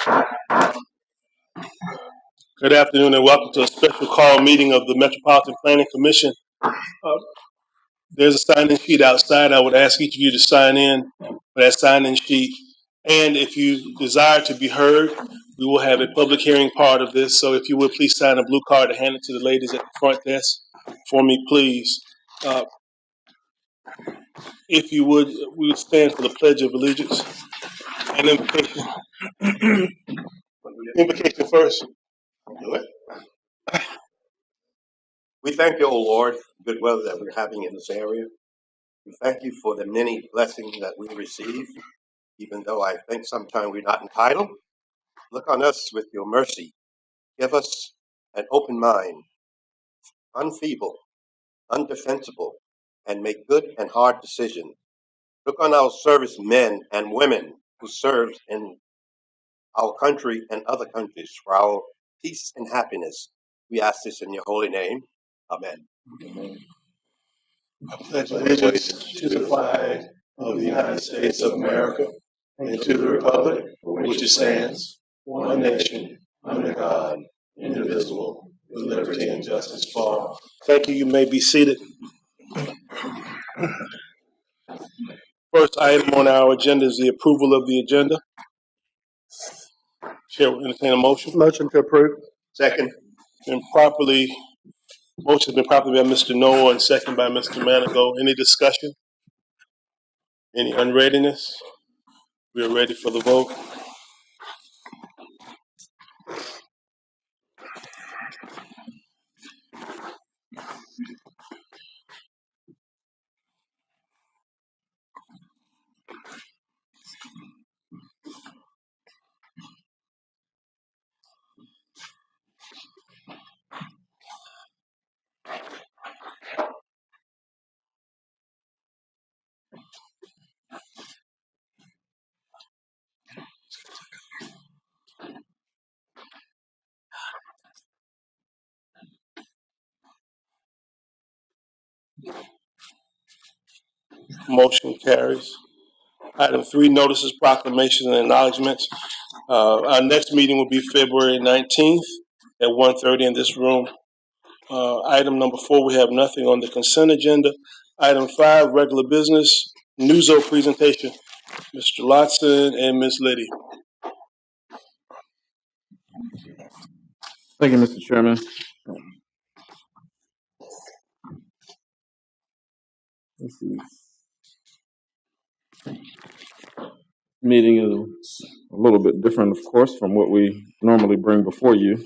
Good afternoon and welcome to a special call meeting of the Metropolitan Planning Commission. There's a sign-in sheet outside. I would ask each of you to sign in for that sign-in sheet. And if you desire to be heard, we will have a public hearing part of this. So if you would please sign a blue card and hand it to the ladies at the front desk for me, please. If you would, we would stand for the Pledge of Allegiance and invocation. Invocation first. Do it. We thank you, O Lord, for good weather that we're having in this area. We thank you for the many blessings that we receive, even though I think sometimes we're not entitled. Look on us with your mercy. Give us an open mind, unfeeble, undefensible, and make good and hard decisions. Look on our servicemen and women who serve in our country and other countries for our peace and happiness. We ask this in your holy name. Amen. Amen. I pledge allegiance to the flag of the United States of America and to the republic for which it stands, one nation, under God, indivisible, with liberty and justice for all. Thank you. You may be seated. First item on our agenda is the approval of the agenda. Chair will entertain a motion. Motion to approve. Second. Motion has been properly by Mr. Noah and second by Mr. Manigault. Any discussion? Any unreadiness? We are ready for the vote. Motion carries. Item 3, notices, proclamations, and acknowledgements. Our next meeting will be February 19th at 1:30 in this room. Item number 4, we have nothing on the consent agenda. Item 5, regular business, Newzo presentation. Mr. Lotson and Ms. Liddy. Thank you, Mr. Chairman. Let's see. Meeting is a little bit different, of course, from what we normally bring before you.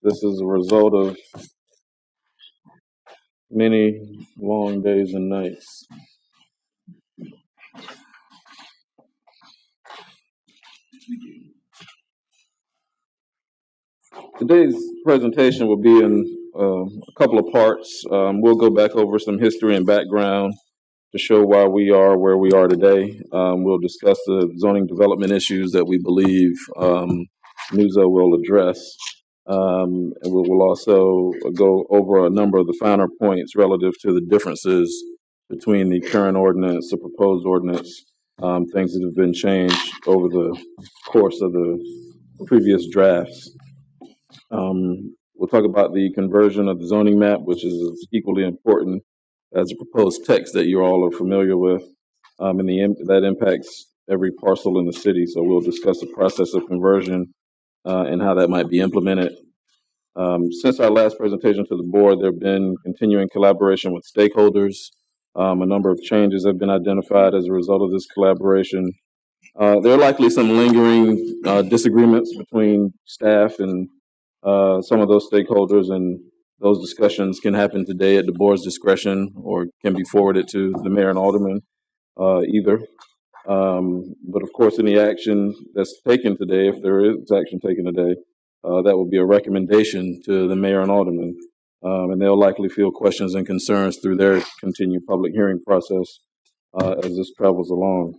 This is a result of many long days and nights. Today's presentation will be in a couple of parts. We'll go back over some history and background to show why we are where we are today. We'll discuss the zoning development issues that we believe Newzo will address. And we will also go over a number of the finer points relative to the differences between the current ordinance, the proposed ordinance, things that have been changed over the course of the previous drafts. We'll talk about the conversion of the zoning map, which is equally important as a proposed text that you all are familiar with, and that impacts every parcel in the city. So we'll discuss the process of conversion and how that might be implemented. Since our last presentation to the board, there have been continuing collaboration with stakeholders. A number of changes have been identified as a result of this collaboration. There are likely some lingering disagreements between staff and some of those stakeholders, and those discussions can happen today at the board's discretion or can be forwarded to the mayor and alderman either. But of course, any action that's taken today, if there is action taken today, that will be a recommendation to the mayor and alderman, and they'll likely field questions and concerns through their continued public hearing process as this travels along.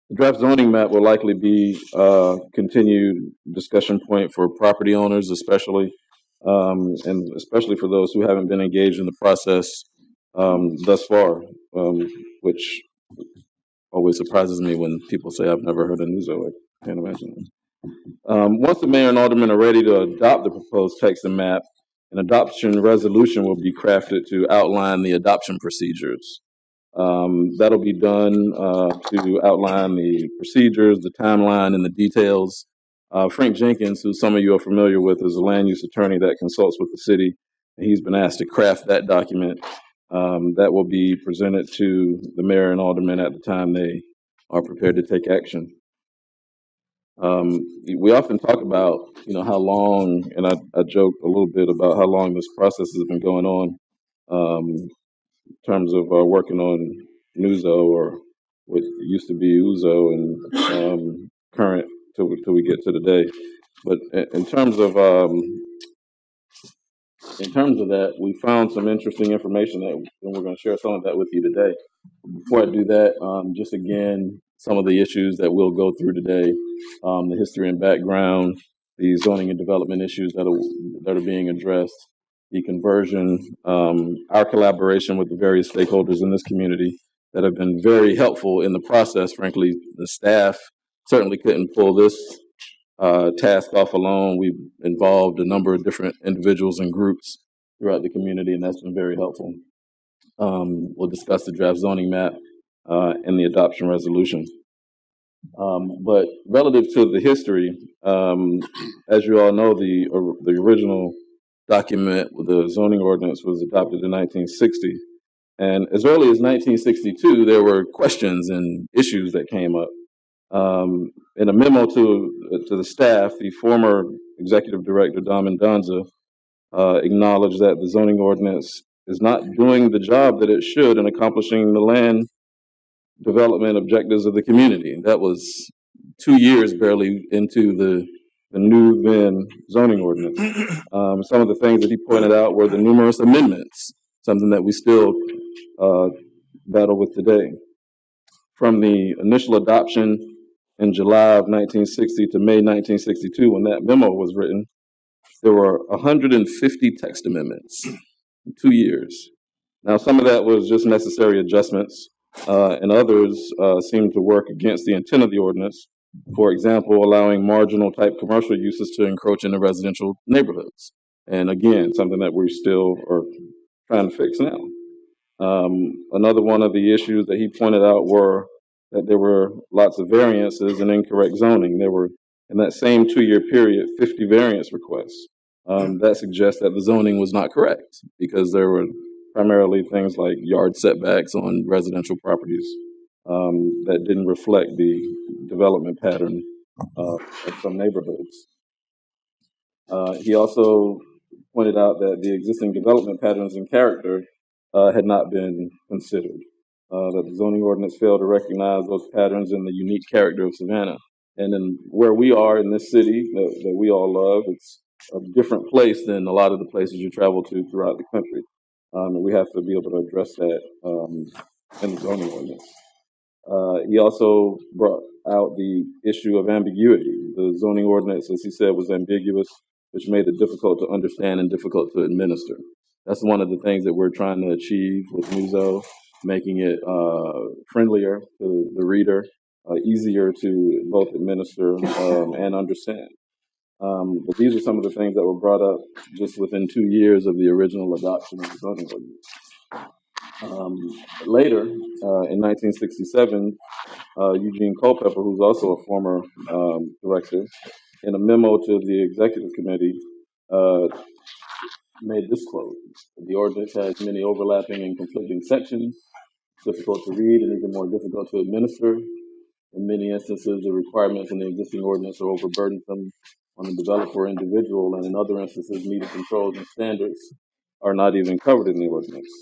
The draft zoning map will likely be a continued discussion point for property owners, especially, and especially for those who haven't been engaged in the process thus far, which always surprises me when people say I've never heard of Newzo. I can't imagine. Once the mayor and aldermen are ready to adopt the proposed text and map, an adoption resolution will be crafted to outline the adoption procedures. That'll be done to outline the procedures, the timeline, and the details. Frank Jenkins, who some of you are familiar with, is a land use attorney that consults with the city, and he's been asked to craft that document that will be presented to the mayor and aldermen at the time they are prepared to take action. We often talk about, how long, and I joke a little bit about how long this process has been going on in terms of working on Newzo, or what used to be Uzo, and current till we get to today. But in terms of that, we found some interesting information and we're going to share some of that with you today. Before I do that, just again, some of the issues that we'll go through today, the history and background, the zoning and development issues that are being addressed, the conversion, our collaboration with the various stakeholders in this community that have been very helpful in the process. Frankly, the staff certainly couldn't pull this task off alone. We've involved a number of different individuals and groups throughout the community, and that's been very helpful. We'll discuss the draft zoning map and the adoption resolution. But relative to the history, as you all know, the original document, the zoning ordinance, was adopted in 1960. And as early as 1962, there were questions and issues that came up. In a memo to the staff, the former executive director, Dom Mendonza, acknowledged that the zoning ordinance is not doing the job that it should in accomplishing the land development objectives of the community. That was 2 years barely into the new then zoning ordinance. Some of the things that he pointed out were the numerous amendments, something that we still battle with today. From the initial adoption in July of 1960 to May 1962, when that memo was written, there were 150 text amendments in 2 years. Now, some of that was just necessary adjustments, and others seemed to work against the intent of the ordinance. For example, allowing marginal type commercial uses to encroach into residential neighborhoods. And again, something that we still are trying to fix now. Another one of the issues that he pointed out were that there were lots of variances and incorrect zoning. There were, in that same 2-year period, 50 variance requests. That suggests that the zoning was not correct because there were primarily things like yard setbacks on residential properties that didn't reflect the development pattern of some neighborhoods. He also pointed out that the existing development patterns and character had not been considered. That the zoning ordinance failed to recognize those patterns and the unique character of Savannah. And then where we are in this city that we all love, it's a different place than a lot of the places you travel to throughout the country. And we have to be able to address that in the zoning ordinance. He also brought out the issue of ambiguity. The zoning ordinance, as he said, was ambiguous, which made it difficult to understand and difficult to administer. That's one of the things that we're trying to achieve with Newzo, making it friendlier to the reader, easier to both administer and understand. But these are some of the things that were brought up just within 2 years of the original adoption of the zoning ordinance. Later, in 1967, Eugene Culpepper, who's also a former director, in a memo to the executive committee, made this quote: "The ordinance has many overlapping and conflicting sections, difficult to read and even more difficult to administer. In many instances, the requirements in the existing ordinance are overburdensome on the developer or individual, and in other instances, needed controls and standards are not even covered in the ordinance."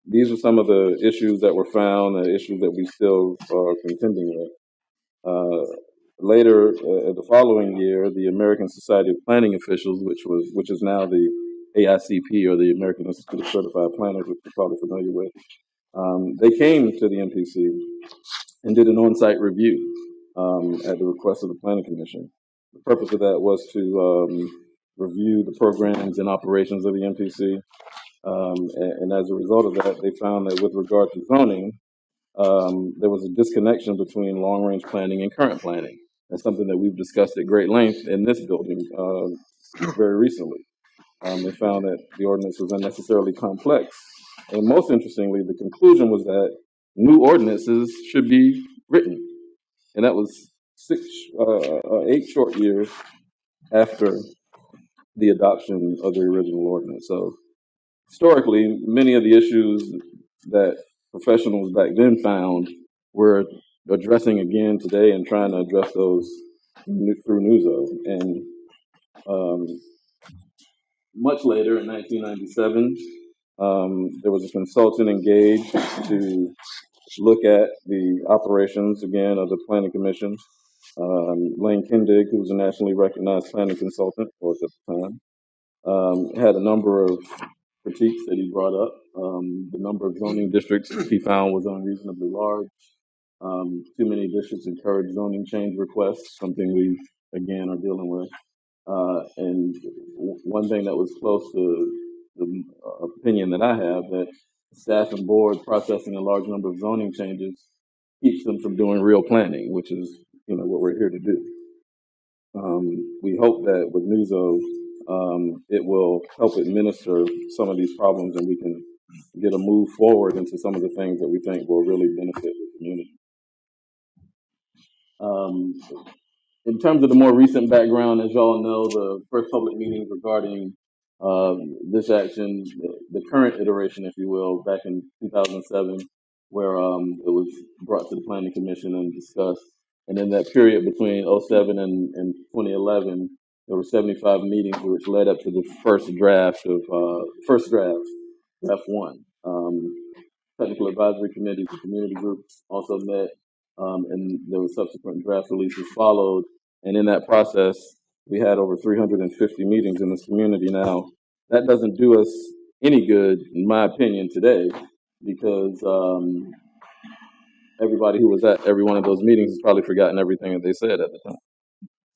These are some of the issues that were found, issues that we still are contending with. Later, the following year, the American Society of Planning Officials, which is now the AICP, or the American Institute of Certified Planners, which you're probably familiar with, they came to the MPC and did an on-site review at the request of the Planning Commission. The purpose of that was to review the programs and operations of the MPC. And as a result of that, they found that with regard to zoning, there was a disconnection between long-range planning and current planning. That's something that we've discussed at great length in this building very recently. They found that the ordinance was unnecessarily complex. And most interestingly, the conclusion was that new ordinances should be written. And that was 8 short years after the adoption of the original ordinance. So historically, many of the issues that professionals back then found we're addressing again today and trying to address those through Newzo. And much later, in 1997, there was a consultant engaged to look at the operations again of the Planning Commission. Lane Kindig, who was a nationally recognized planning consultant for us at the time, had a number of critiques that he brought up. The number of zoning districts he found was unreasonably large. Too many districts encourage zoning change requests, something we again are dealing with. And one thing that was close to the opinion that I have, that staff and board processing a large number of zoning changes keeps them from doing real planning, which is what we're here to do. We hope that with Newzo, it will help administer some of these problems, and we can get a move forward into some of the things that we think will really benefit the community. In terms of the more recent background, as y'all know, the first public meeting regarding this action, the current iteration, if you will, back in 2007, where it was brought to the Planning Commission and discussed. And in that period between 2007 and 2011, there were 75 meetings, which led up to the first draft, draft one. Technical advisory committees and community groups also met, and there were subsequent draft releases followed. And in that process, we had over 350 meetings in this community. Now, that doesn't do us any good, in my opinion, today, because everybody who was at every one of those meetings has probably forgotten everything that they said at the time.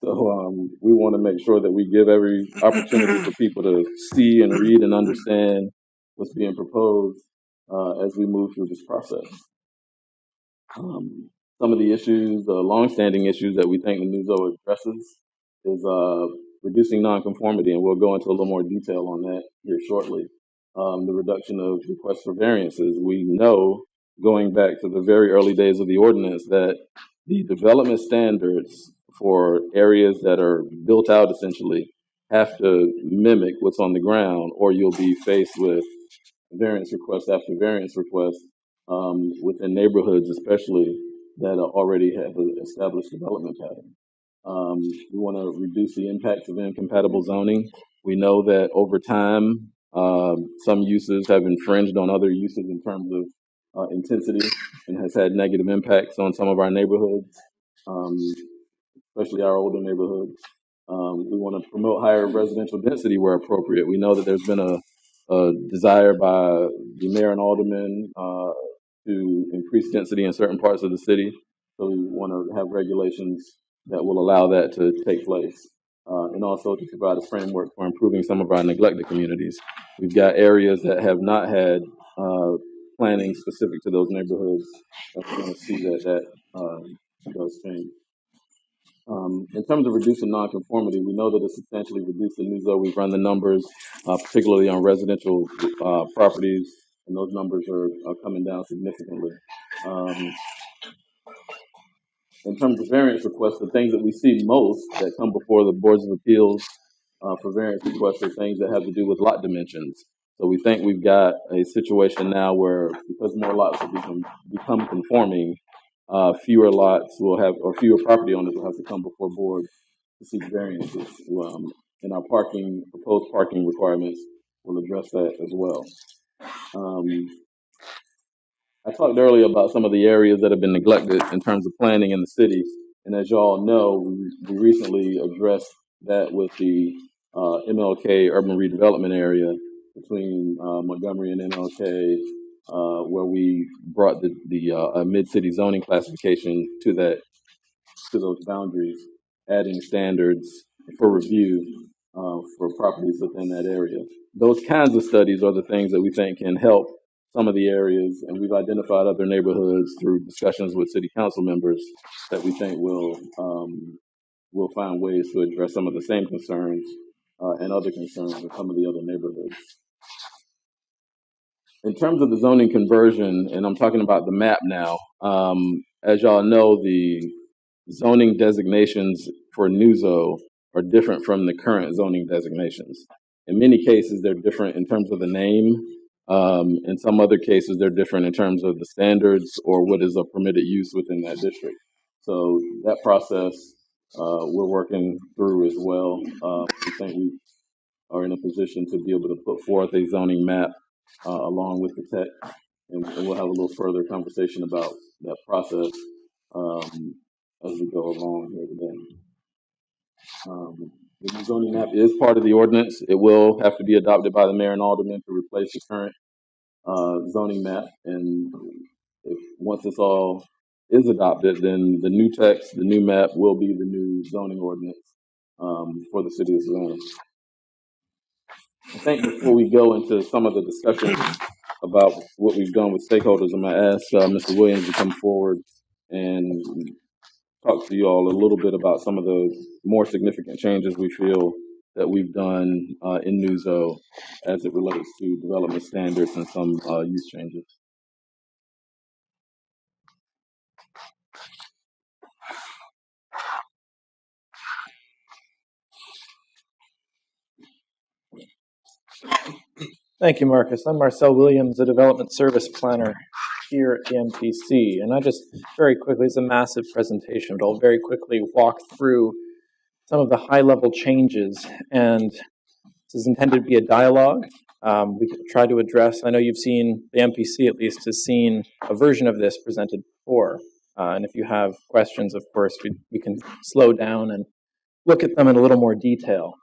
So we want to make sure that we give every opportunity for people to see and read and understand what's being proposed as we move through this process. Some of the issues, the longstanding issues that we think the Newzo addresses is reducing nonconformity, and we'll go into a little more detail on that here shortly. The reduction of requests for variances. We know, going back to the very early days of the ordinance, that the development standards for areas that are built out essentially have to mimic what's on the ground, or you'll be faced with variance request after variance request within neighborhoods, especially that already have an established development pattern. We want to reduce the impacts of incompatible zoning. We know that over time, some uses have infringed on other uses in terms of intensity and has had negative impacts on some of our neighborhoods, especially our older neighborhoods. We want to promote higher residential density where appropriate. We know that there's been a desire by the mayor and aldermen to increase density in certain parts of the city. So we want to have regulations that will allow that to take place. And also to provide a framework for improving some of our neglected communities. We've got areas that have not had planning specific to those neighborhoods. We're going to see that does change. In terms of reducing nonconformity, we know that it's substantially reduced in Newzo. We've run the numbers, particularly on residential properties, and those numbers are coming down significantly. In terms of variance requests, the things that we see most that come before the boards of appeals for variance requests are things that have to do with lot dimensions. So we think we've got a situation now where, because more lots have become conforming, fewer lots will have, or fewer property owners will have to come before board to seek variances. And our proposed parking requirements will address that as well. I talked earlier about some of the areas that have been neglected in terms of planning in the city. And as you all know, we recently addressed that with the MLK urban redevelopment area between Montgomery and MLK, where we brought the mid-city zoning classification to those boundaries, adding standards for review for properties within that area. Those kinds of studies are the things that we think can help some of the areas, and we've identified other neighborhoods through discussions with city council members that we think will find ways to address some of the same concerns and other concerns in some of the other neighborhoods. In terms of the zoning conversion, and I'm talking about the map now, as y'all know, the zoning designations for Newzo are different from the current zoning designations. In many cases, they're different in terms of the name. In some other cases, they're different in terms of the standards or what is a permitted use within that district. So that process we're working through as well. We think we are in a position to be able to put forth a zoning map along with the tech, and we'll have a little further conversation about that process as we go along here today. The new zoning map is part of the ordinance. It will have to be adopted by the mayor and aldermen to replace the current zoning map, and once this all is adopted, then the new text, the new map, will be the new zoning ordinance for the city of Savannah. I think before we go into some of the discussion about what we've done with stakeholders, I'm going to ask Mr. Williams to come forward and talk to you all a little bit about some of the more significant changes we feel that we've done in Newzo as it relates to development standards and some use changes. Thank you, Marcus. I'm Marcel Williams, a development service planner here at the MPC. And I just very quickly, it's a massive presentation, but I'll very quickly walk through some of the high-level changes. And this is intended to be a dialogue. We can try to address, I know you've seen, the MPC at least has seen a version of this presented before. And if you have questions, of course, we can slow down and look at them in a little more detail.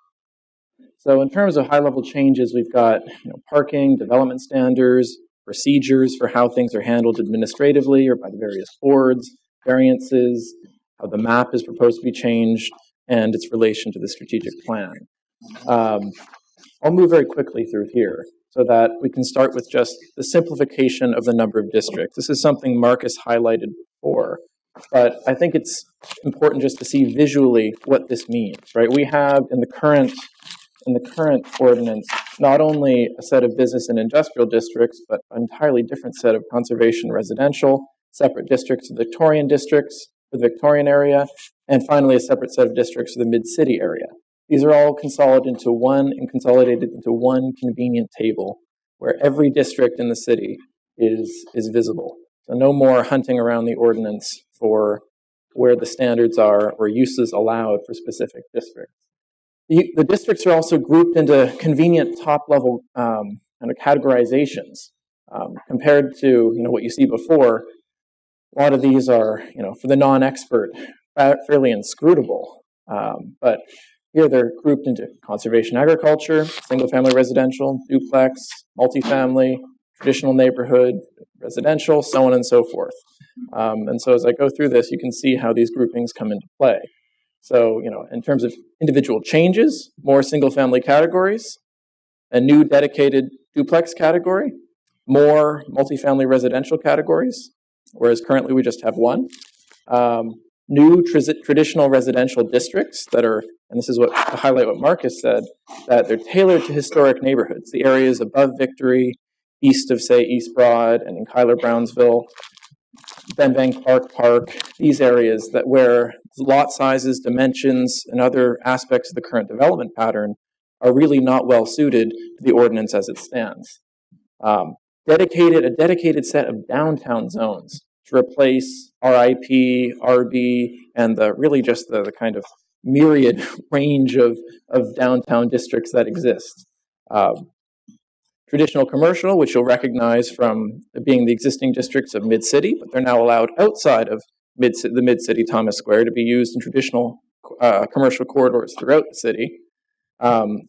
So in terms of high-level changes, we've got parking, development standards, procedures for how things are handled administratively or by the various boards, variances, how the map is proposed to be changed, and its relation to the strategic plan. I'll move very quickly through here so that we can start with just the simplification of the number of districts. This is something Marcus highlighted before, but I think it's important just to see visually what this means, right? We have in the current ordinance, not only a set of business and industrial districts, but an entirely different set of conservation residential, separate districts of Victorian districts for the Victorian area, and finally a separate set of districts for the mid-city area. These are all consolidated into one convenient table where every district in the city is visible. So no more hunting around the ordinance for where the standards are or uses allowed for specific districts. The districts are also grouped into convenient top-level kind of categorizations compared to what you see before. A lot of these are, for the non-expert, fairly inscrutable. But here they're grouped into conservation agriculture, single-family residential, duplex, multifamily, traditional neighborhood, residential, so on and so forth. And so as I go through this, you can see how these groupings come into play. So, in terms of individual changes, more single-family categories, a new dedicated duplex category, more multifamily residential categories, whereas currently we just have one. New traditional residential districts that are, and this is to highlight what Marcus said, that they're tailored to historic neighborhoods, the areas above Victory, east of, say, East Broad, and in Kyler Brownsville, Benbank Park, these areas where lot sizes, dimensions, and other aspects of the current development pattern are really not well suited to the ordinance as it stands. A dedicated set of downtown zones to replace RIP, RB, and really just the kind of myriad range of downtown districts that exist. Traditional commercial, which you'll recognize from being the existing districts of Mid-City, but they're now allowed outside of the Mid-City Thomas Square to be used in traditional commercial corridors throughout the city.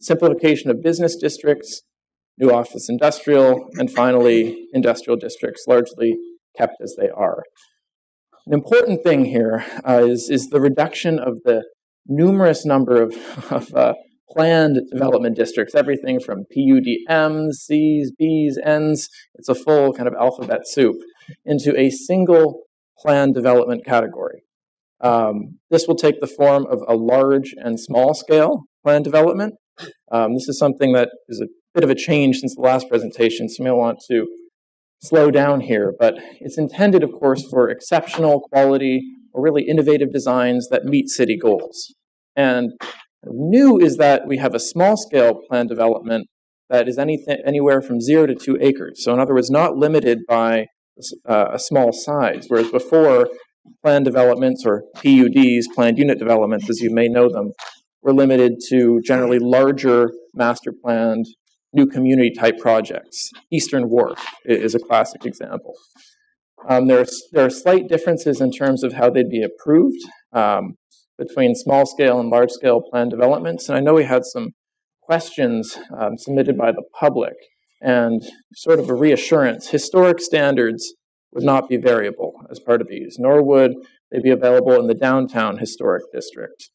Simplification of business districts, new office industrial, and finally industrial districts largely kept as they are. An important thing here is the reduction of the numerous number of planned development districts, everything from PUDMs, Cs, Bs, Ns, it's a full kind of alphabet soup, into a single planned development category. This will take the form of a large and small scale planned development. This is something that is a bit of a change since the last presentation, so you may want to slow down here, but it's intended, of course, for exceptional quality or really innovative designs that meet city goals. And new is that we have a small-scale planned development that is anywhere from 0 to 2 acres. So in other words, not limited by a small size, whereas before, planned developments, or PUDs, planned unit developments, as you may know them, were limited to generally larger master planned new community type projects. Eastern Wharf is a classic example. There are slight differences in terms of how they'd be approved between small scale and large scale planned developments. And I know we had some questions submitted by the public, and sort of a reassurance. Historic standards would not be variable as part of these, nor would they be available in the downtown historic district.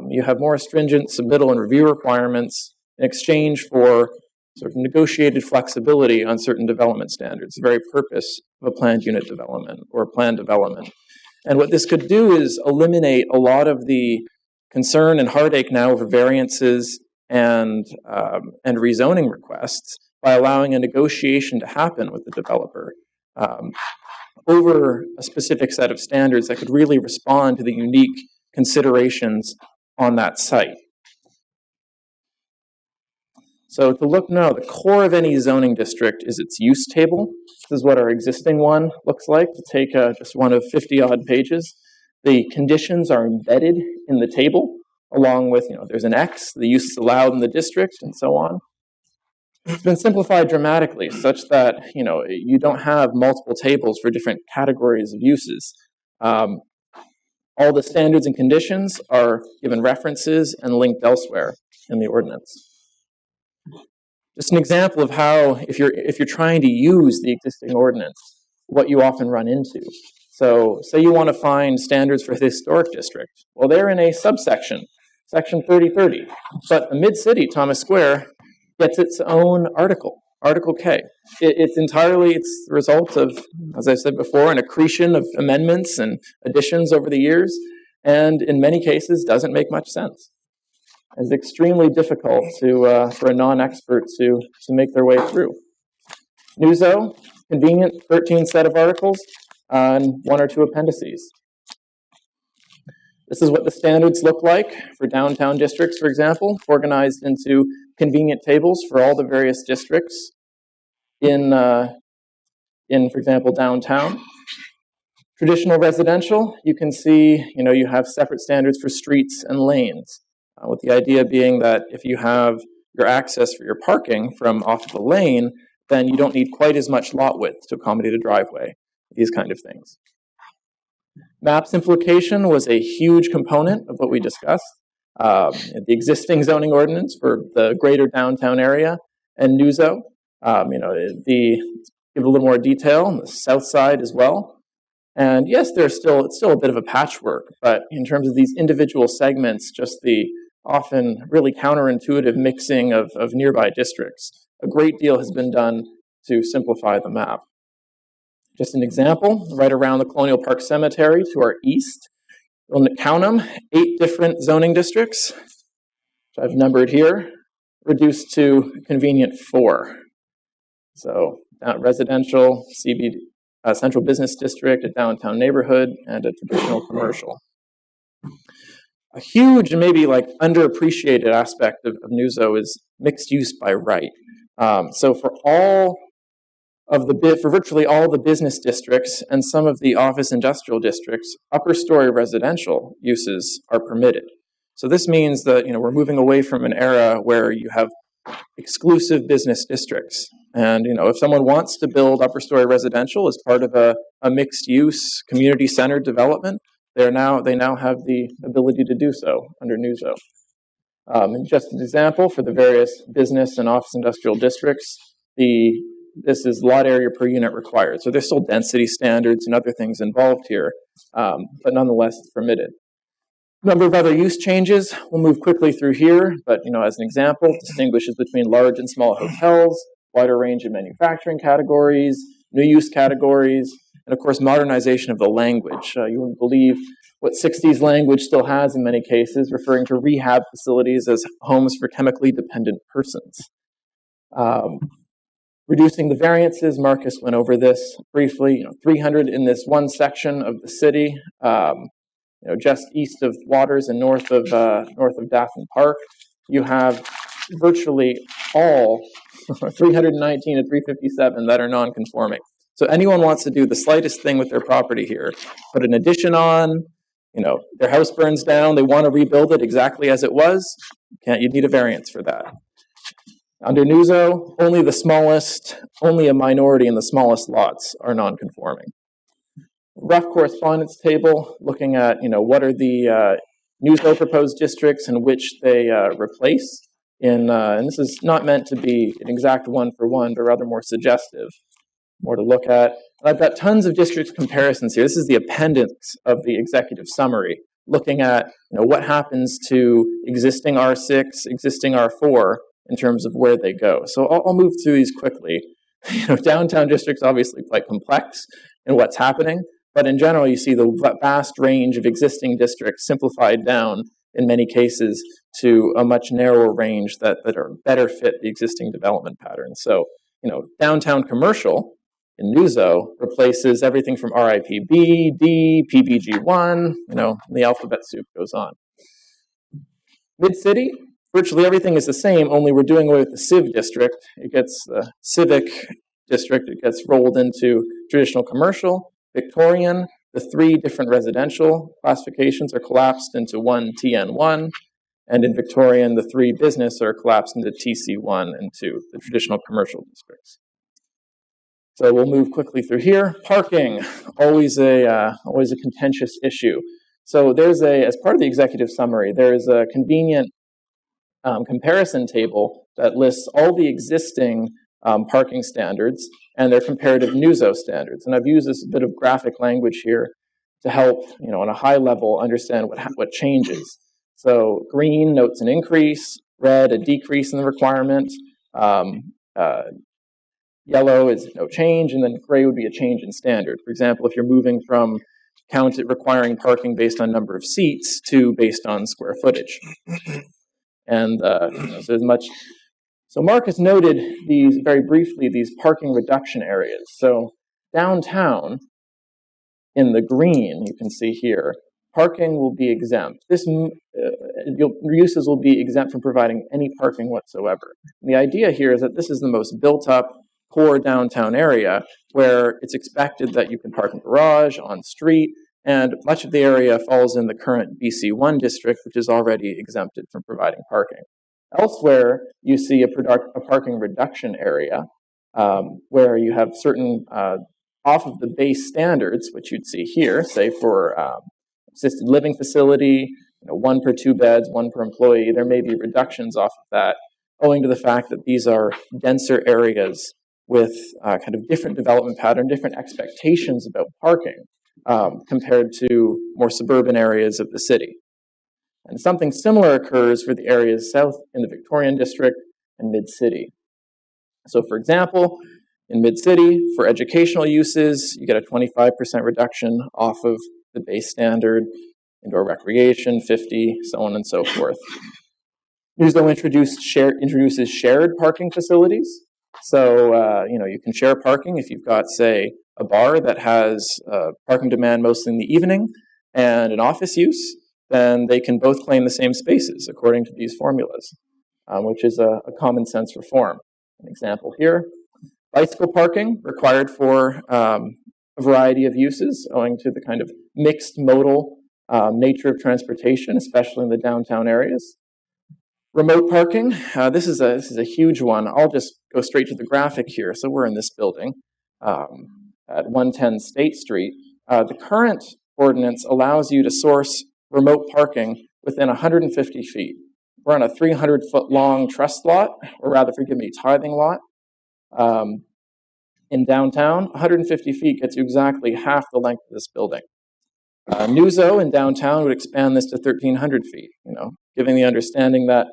You have more stringent submittal and review requirements in exchange for sort of negotiated flexibility on certain development standards, the very purpose of a planned unit development or planned development. And what this could do is eliminate a lot of the concern and heartache now over variances and rezoning requests by allowing a negotiation to happen with the developer over a specific set of standards that could really respond to the unique considerations on that site. So to look now, the core of any zoning district is its use table. This is what our existing one looks like, to take just one of 50-odd pages. The conditions are embedded in the table, along with, there's an X, the use is allowed in the district, and so on. It's been simplified dramatically, such that, you don't have multiple tables for different categories of uses. All the standards and conditions are given references and linked elsewhere in the ordinance. Just an example of how, if you're trying to use the existing ordinance, what you often run into. So say you want to find standards for the historic district. Well, they're in a subsection, section 3030. But the mid-city, Thomas Square, gets its own article, Article K. It's the result of, as I said before, an accretion of amendments and additions over the years, and in many cases doesn't make much sense. It's extremely difficult for a non-expert to make their way through. Newzo, convenient, 13 set of articles and 1 or 2 appendices. This is what the standards look like for downtown districts, for example, organized into convenient tables for all the various districts in for example, downtown. Traditional residential, you can see, you have separate standards for streets and lanes. With the idea being that if you have your access for your parking from off of the lane, then you don't need quite as much lot width to accommodate a driveway, these kind of things. Map simplification was a huge component of what we discussed. The existing zoning ordinance for the greater downtown area and Newzo, give a little more detail on the south side as well. And yes, it's still a bit of a patchwork, but in terms of these individual segments, just the often really counterintuitive mixing of nearby districts, a great deal has been done to simplify the map. Just an example, right around the Colonial Park Cemetery to our east, we'll count them, 8 different zoning districts, which I've numbered here, reduced to convenient 4. So residential, CBD, central business district, a downtown neighborhood, and a traditional commercial. A huge and maybe underappreciated aspect of Newzo is mixed use by right. So for virtually all the business districts and some of the office industrial districts, upper story residential uses are permitted. So this means that we're moving away from an era where you have exclusive business districts. And if someone wants to build upper story residential as part of a mixed use community centered development, they now have the ability to do so under Newzo. And just an example for the various business and office industrial districts, this is lot area per unit required. So there's still density standards and other things involved here, but nonetheless it's permitted. Number of other use changes. We'll move quickly through here, but as an example, distinguishes between large and small hotels, wider range of manufacturing categories, new use categories, and of course modernization of the language. You wouldn't believe what 60s language still has in many cases, referring to rehab facilities as homes for chemically dependent persons. Reducing the variances, Marcus went over this briefly, 300 in this one section of the city, just east of Waters and north of Daphne Park. You have virtually all 319 and 357 that are non-conforming. So anyone wants to do the slightest thing with their property here, put an addition on, their house burns down, they want to rebuild it exactly as it was, you'd need a variance for that. Under Newzo, only a minority in the smallest lots are non-conforming. Rough correspondence table looking at, what are the Newzo proposed districts and which they replace. And this is not meant to be an exact one-for-one, but rather more suggestive, more to look at. And I've got tons of district comparisons here. This is the appendix of the executive summary, looking at what happens to existing R6, existing R4 in terms of where they go. So I'll move through these quickly. Downtown districts obviously quite complex in what's happening, but in general you see the vast range of existing districts simplified down in many cases to a much narrower range that are better fit the existing development patterns. So downtown commercial in Newzo replaces everything from RIPB, D, PBG1, the alphabet soup goes on. Mid-city, virtually everything is the same, only we're doing away with the civ district. It gets the civic district, it gets rolled into traditional commercial. Victorian, the 3 different residential classifications are collapsed into one TN1, and in Victorian, the 3 business are collapsed into TC1 and 2, the traditional commercial districts. So we'll move quickly through here. Parking, always a contentious issue. So as part of the executive summary, there's a convenient comparison table that lists all the existing parking standards and their comparative Newzo standards. And I've used this bit of graphic language here to help, on a high level, understand what changes. So green notes an increase, red a decrease in the requirement, yellow is no change, and then gray would be a change in standard. For example, if you're moving from requiring parking based on number of seats to based on square footage. And so Marcus noted these very briefly, these parking reduction areas. So downtown in the green, you can see here, parking will be exempt. Uses will be exempt from providing any parking whatsoever. And the idea here is that this is the most built up core downtown area where it's expected that you can park in garage, on street, and much of the area falls in the current BC1 district, which is already exempted from providing parking. Elsewhere, you see a parking reduction area where you have certain, off of the base standards, which you'd see here, say for assisted living facility, 1 per 2 beds, 1 per employee, there may be reductions off of that, owing to the fact that these are denser areas with kind of different development pattern, different expectations about parking compared to more suburban areas of the city. And something similar occurs for the areas south in the Victorian district and mid-city. So for example, in mid-city, for educational uses, you get a 25% reduction off of the base standard, indoor recreation, 50, so on and so forth. Newzo introduces shared parking facilities. So, you can share parking if you've got, say, a bar that has parking demand mostly in the evening and an office use, then they can both claim the same spaces according to these formulas, which is a common sense reform. An example here, bicycle parking required for a variety of uses owing to the kind of mixed modal nature of transportation, especially in the downtown areas. Remote parking, this is a huge one. I'll just go straight to the graphic here. So we're in this building at 110 State Street. The current ordinance allows you to source remote parking within 150 feet. We're on a 300-foot long trust lot, or rather, forgive me, tithing lot. In downtown, 150 feet gets you exactly half the length of this building. Newzo in downtown would expand this to 1,300 feet, giving the understanding that,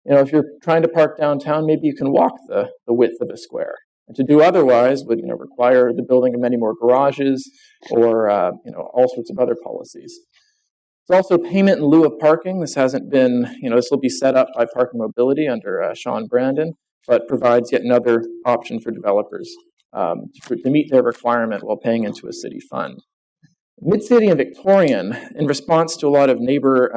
if you're trying to park downtown, maybe you can walk the width of a square. And to do otherwise would, require the building of many more garages or, all sorts of other policies. There's also payment in lieu of parking. This hasn't been, this will be set up by Park and Mobility under Sean Brandon, but provides yet another option for developers to meet their requirement while paying into a city fund. Mid-City and Victorian, in response to a lot of neighbor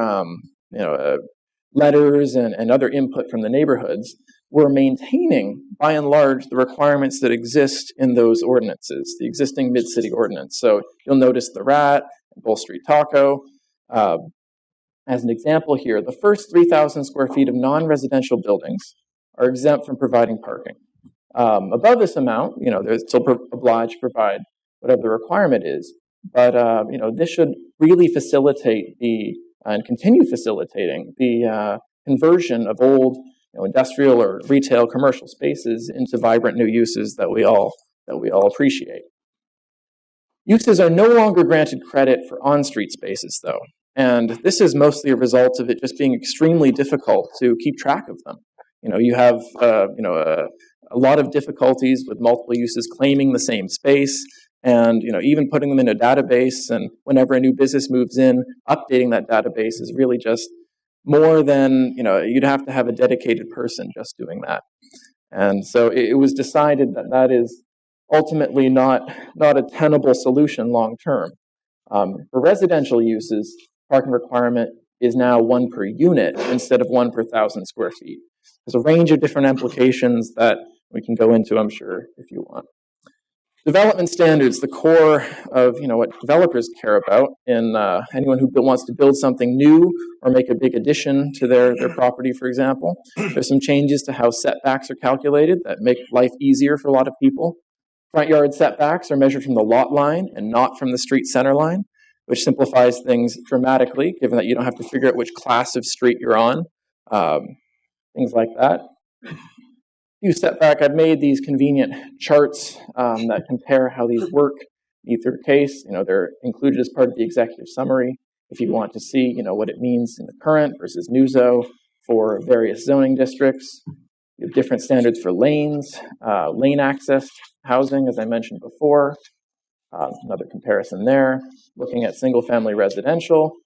letters and other input from the neighborhoods, were maintaining, by and large, the requirements that exist in those ordinances, the existing Mid-City ordinance. So you'll notice the Rat, Bull Street Taco. As an example here, the first 3,000 square feet of non-residential buildings are exempt from providing parking. Above this amount, they're still obliged to provide whatever the requirement is. But this should really facilitate and continue facilitating the conversion of old industrial or retail commercial spaces into vibrant new uses that we all appreciate. Uses are no longer granted credit for on-street spaces, though, and this is mostly a result of it just being extremely difficult to keep track of them. You have a lot of difficulties with multiple uses claiming the same space. And even putting them in a database, and whenever a new business moves in, updating that database is really just more than you'd have to have a dedicated person just doing that. And so it was decided that that is ultimately not a tenable solution long term. For residential uses, parking requirement is now 1 per unit instead of 1 per 1,000 square feet. There's a range of different implications that we can go into, I'm sure, if you want. Development standards, the core of what developers care about in anyone who wants to build something new or make a big addition to their property, for example. There's some changes to how setbacks are calculated that make life easier for a lot of people. Front yard setbacks are measured from the lot line and not from the street center line, which simplifies things dramatically, given that you don't have to figure out which class of street you're on, things like that. Step back, I've made these convenient charts that compare how these work in either case. They're included as part of the executive summary if you want to see, what it means in the current versus Newzo for various zoning districts. You have different standards for lanes, lane access housing, as I mentioned before. Another comparison there. Looking at single-family residential,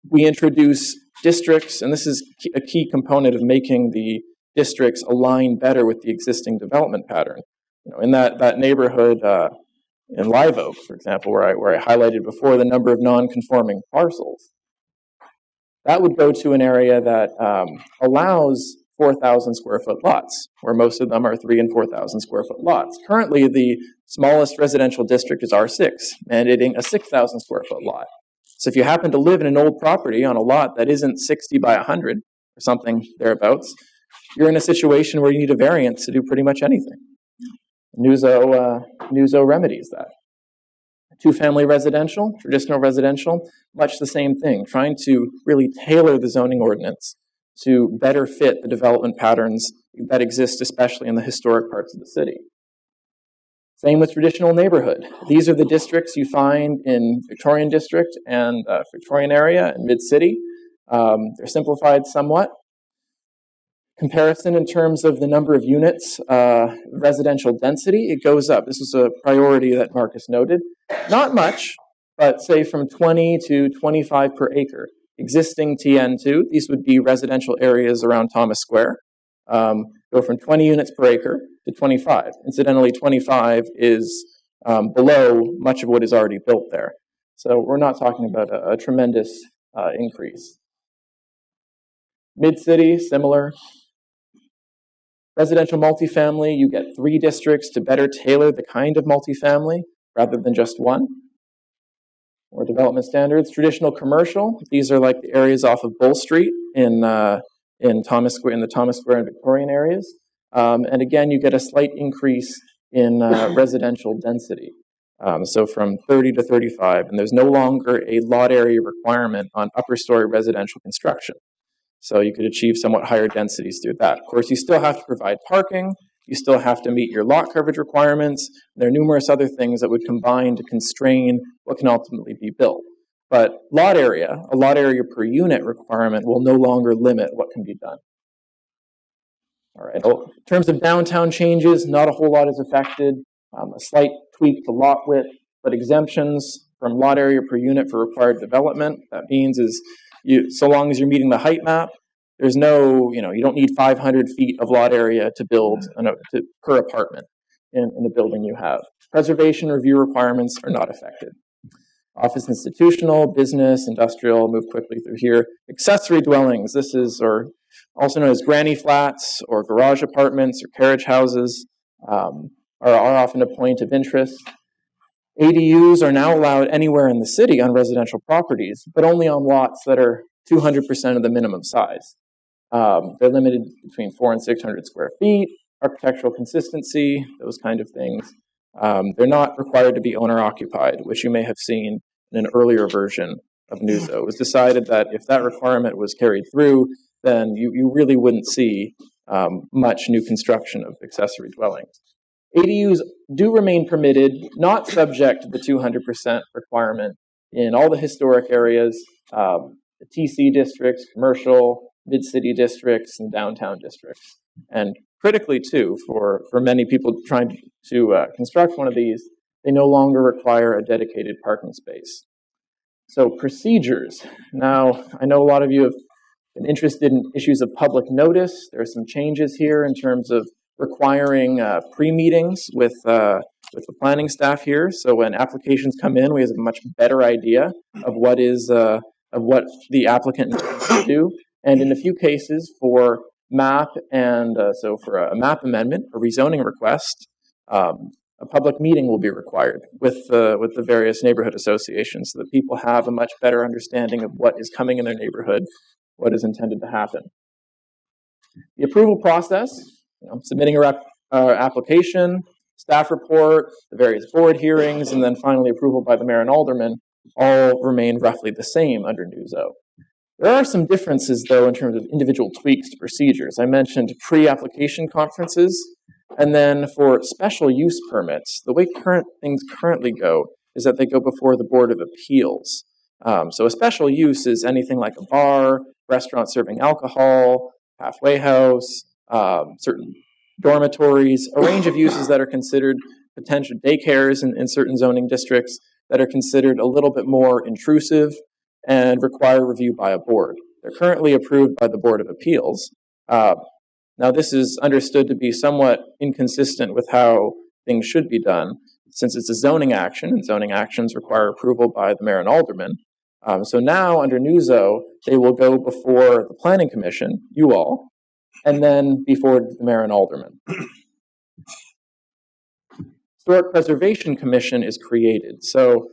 we introduce districts, and this is a key component of making the districts align better with the existing development pattern. In that neighborhood in Live Oak, for example, where I highlighted before the number of non-conforming parcels, that would go to an area that allows 4,000 square foot lots, where most of them are 3,000 and 4,000 square foot lots. Currently, the smallest residential district is R6, mandating a 6,000 square foot lot. So if you happen to live in an old property on a lot that isn't 60 by 100 or something thereabouts, you're in a situation where you need a variance to do pretty much anything. Newzo remedies that. Two-family residential, traditional residential, much the same thing, trying to really tailor the zoning ordinance to better fit the development patterns that exist, especially in the historic parts of the city. Same with traditional neighborhood. These are the districts you find in Victorian District and Victorian area and Mid-City. They're simplified somewhat. Comparison in terms of the number of units, residential density, it goes up. This is a priority that Marcus noted. Not much, but say from 20 to 25 per acre. Existing TN2, these would be residential areas around Thomas Square, go from 20 units per acre to 25. Incidentally, 25 is below much of what is already built there. So we're not talking about a tremendous increase. Mid-city, similar. Residential multifamily, you get 3 districts to better tailor the kind of multifamily rather than just one. More development standards. Traditional commercial, these are like the areas off of Bull Street in Thomas Square, in the Thomas Square and Victorian areas. And again, you get a slight increase in residential density. So from 30 to 35, and there's no longer a lot area requirement on upper story residential construction. So you could achieve somewhat higher densities through that. Of course, you still have to provide parking. You still have to meet your lot coverage requirements. There are numerous other things that would combine to constrain what can ultimately be built. But a lot area per unit requirement will no longer limit what can be done. All right. In terms of downtown changes, not a whole lot is affected. A slight tweak to lot width, but exemptions from lot area per unit for required development. That means is so long as you're meeting the height map, there's no, you don't need 500 feet of lot area to build per apartment in the building you have. Preservation review requirements are not affected. Office institutional, business, industrial, move quickly through here. Accessory dwellings, this is, or also known as granny flats or garage apartments or carriage houses, are often a point of interest. ADUs are now allowed anywhere in the city on residential properties, but only on lots that are 200% of the minimum size. They're limited between 400 and 600 square feet, architectural consistency, those kind of things. They're not required to be owner-occupied, which you may have seen in an earlier version of Newzo. It was decided that if that requirement was carried through, then you really wouldn't see much new construction of accessory dwellings. ADUs do remain permitted, not subject to the 200% requirement in all the historic areas, the TC districts, commercial, mid-city districts, and downtown districts. And critically, too, for many people trying to construct one of these, they no longer require a dedicated parking space. So procedures. Now, I know a lot of you have been interested in issues of public notice. There are some changes here in terms of requiring pre-meetings with the planning staff here. So when applications come in, we have a much better idea of what the applicant intends to do. And in a few cases, for map and so for a map amendment, a rezoning request, a public meeting will be required with the various neighborhood associations so that people have a much better understanding of what is coming in their neighborhood, what is intended to happen. The approval process, submitting an application, staff report, the various board hearings, and then finally approval by the mayor and aldermen all remain roughly the same under Newzo. There are some differences, though, in terms of individual tweaks to procedures. I mentioned pre-application conferences, and then for special use permits, the way things currently go is that they go before the Board of Appeals. So a special use is anything like a bar, restaurant serving alcohol, halfway house, certain dormitories, a range of uses that are considered potential daycares in certain zoning districts that are considered a little bit more intrusive and require review by a board. They're currently approved by the Board of Appeals. Now, this is understood to be somewhat inconsistent with how things should be done, since it's a zoning action, and zoning actions require approval by the mayor and aldermen. So now, under Newzo, they will go before the Planning Commission, you all, and then before the mayor and aldermen. Historic Preservation Commission is created. So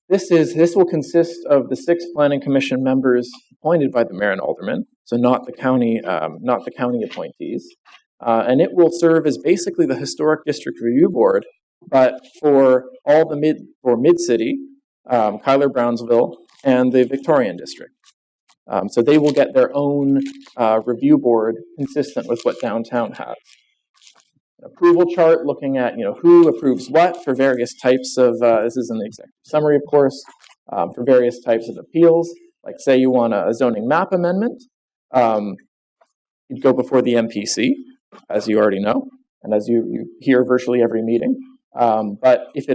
this will consist of the 6 Planning Commission members appointed by the mayor and aldermen, so not the county appointees, and it will serve as basically the Historic District Review Board, but for all the mid-city, Cuyler Brownsville, and the Victorian District. So they will get their own review board consistent with what downtown has. Approval chart looking at who approves what for various types of, this is in the executive summary, of course, for various types of appeals. Like say you want a zoning map amendment, you'd go before the MPC, as you already know, and as you hear virtually every meeting. But if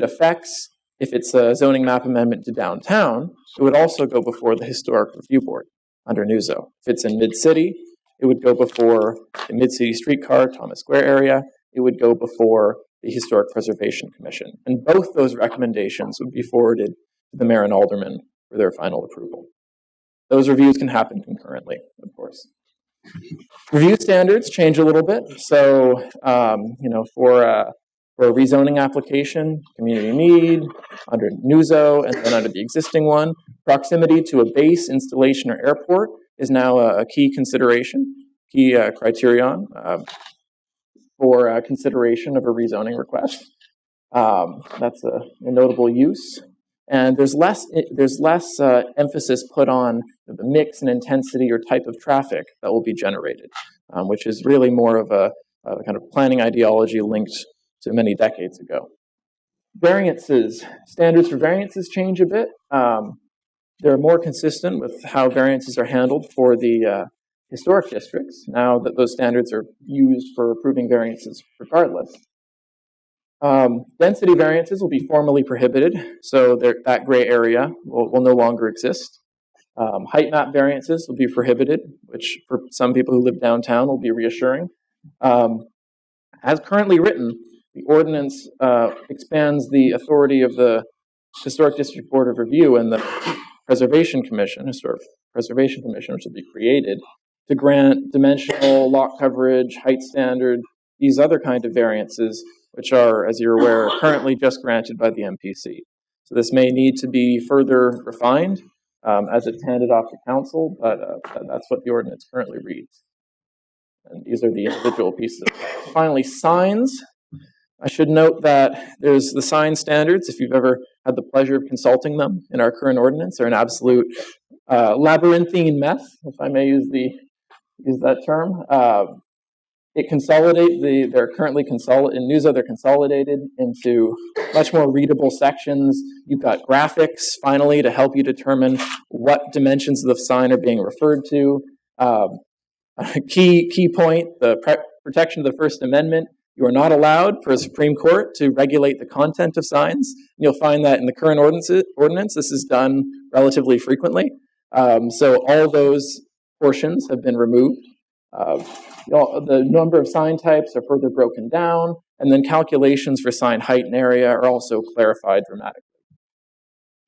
it's a zoning map amendment to downtown, it would also go before the Historic Review Board under Newzo. If it's in mid-city, it would go before the Mid-City Streetcar, Thomas Square area. It would go before the Historic Preservation Commission. And both those recommendations would be forwarded to the mayor and aldermen for their final approval. Those reviews can happen concurrently, of course. Review standards change a little bit. So, for a rezoning application, community need, under Newzo, and then under the existing one, proximity to a base, installation, or airport is now a key consideration, key criterion for consideration of a rezoning request. That's a notable use. And there's less emphasis put on the mix and intensity or type of traffic that will be generated, which is really more of a kind of planning ideology linked to many decades ago. Variances, standards for variances change a bit. They're more consistent with how variances are handled for the historic districts, now that those standards are used for approving variances regardless. Density variances will be formally prohibited, so that gray area will no longer exist. Height map variances will be prohibited, which for some people who live downtown will be reassuring. As currently written, the ordinance expands the authority of the Historic District Board of Review and the Preservation Commission, Historic Preservation Commission, which will be created, to grant dimensional, lot coverage, height standard, these other kind of variances, which are, as you're aware, currently just granted by the MPC. So this may need to be further refined as it's handed off to council, but that's what the ordinance currently reads. And these are the individual pieces. Finally, signs. I should note that there's the sign standards. If you've ever had the pleasure of consulting them in our current ordinance, are an absolute labyrinthine mess, if I may use that term. They're currently in Newzo, they're consolidated into much more readable sections. You've got graphics, finally, to help you determine what dimensions of the sign are being referred to. A key point, the protection of the First Amendment. You are not allowed for a Supreme Court to regulate the content of signs. You'll find that in the current ordinance, this is done relatively frequently. So all those portions have been removed. The number of sign types are further broken down, and then calculations for sign height and area are also clarified dramatically.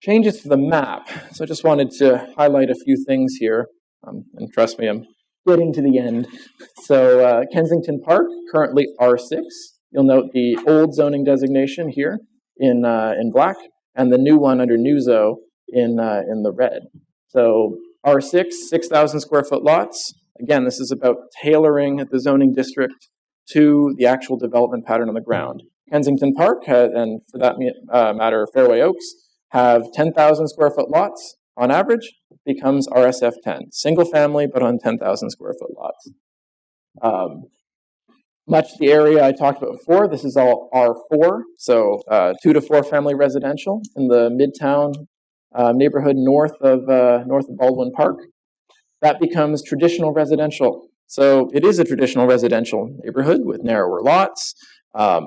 Changes to the map. So I just wanted to highlight a few things here, and trust me, I'm getting to the end. So Kensington Park, currently R6. You'll note the old zoning designation here in black, and the new one under Newzo in the red. So R6, 6,000 square foot lots. Again, this is about tailoring the zoning district to the actual development pattern on the ground. Kensington Park, and for that matter, Fairway Oaks, have 10,000 square foot lots on average. Becomes RSF 10, single family, but on 10,000 square foot lots. Much the area I talked about before, this is all R4, so 2 to 4 family residential in the Midtown neighborhood north of Baldwin Park. That becomes traditional residential. So it is a traditional residential neighborhood with narrower lots, a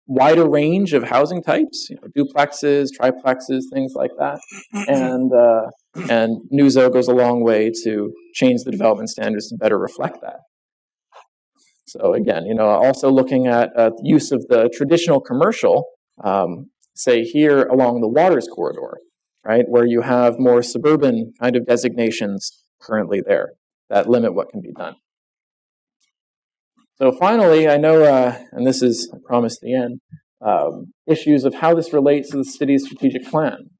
wider range of housing types, duplexes, triplexes, things like that. And Newzo goes a long way to change the development standards to better reflect that. So again, also looking at use of the traditional commercial, say here along the Waters corridor, right, where you have more suburban kind of designations currently there that limit what can be done. So finally, I know, and this is, I promise, the end, issues of how this relates to the city's strategic plan.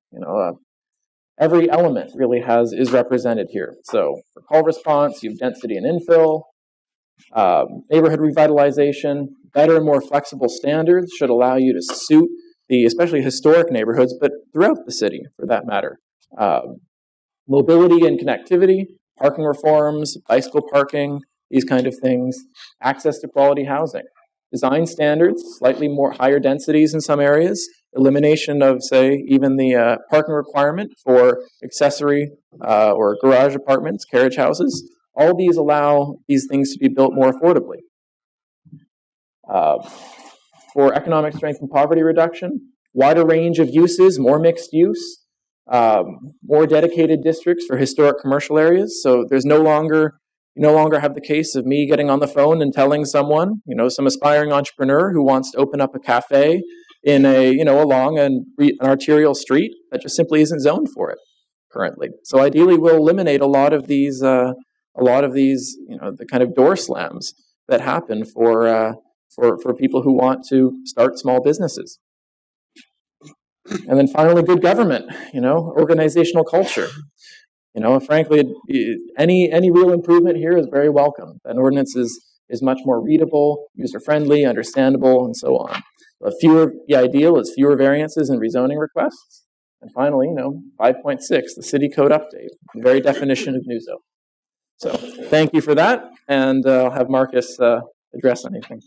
Every element really is represented here. So for call response, you have density and infill, neighborhood revitalization, better and more flexible standards should allow you to suit the especially historic neighborhoods, but throughout the city for that matter. Mobility and connectivity, parking reforms, bicycle parking, these kind of things, access to quality housing. Design standards, slightly more higher densities in some areas, elimination of, say, even the parking requirement for accessory or garage apartments, carriage houses. All these allow these things to be built more affordably. For economic strength and poverty reduction, wider range of uses, more mixed use, more dedicated districts for historic commercial areas. So there's you no longer have the case of me getting on the phone and telling someone, some aspiring entrepreneur who wants to open up a cafe in along an arterial street that just simply isn't zoned for it currently. So ideally, we'll eliminate a lot of these, the kind of door slams that happen for people who want to start small businesses. And then finally, good government, organizational culture. Frankly, any real improvement here is very welcome. An ordinance is much more readable, user-friendly, understandable, and so on. The ideal is fewer variances and rezoning requests. And finally, 5.6, the city code update, the very definition of Newzo. So thank you for that, and I'll have Marcus address anything.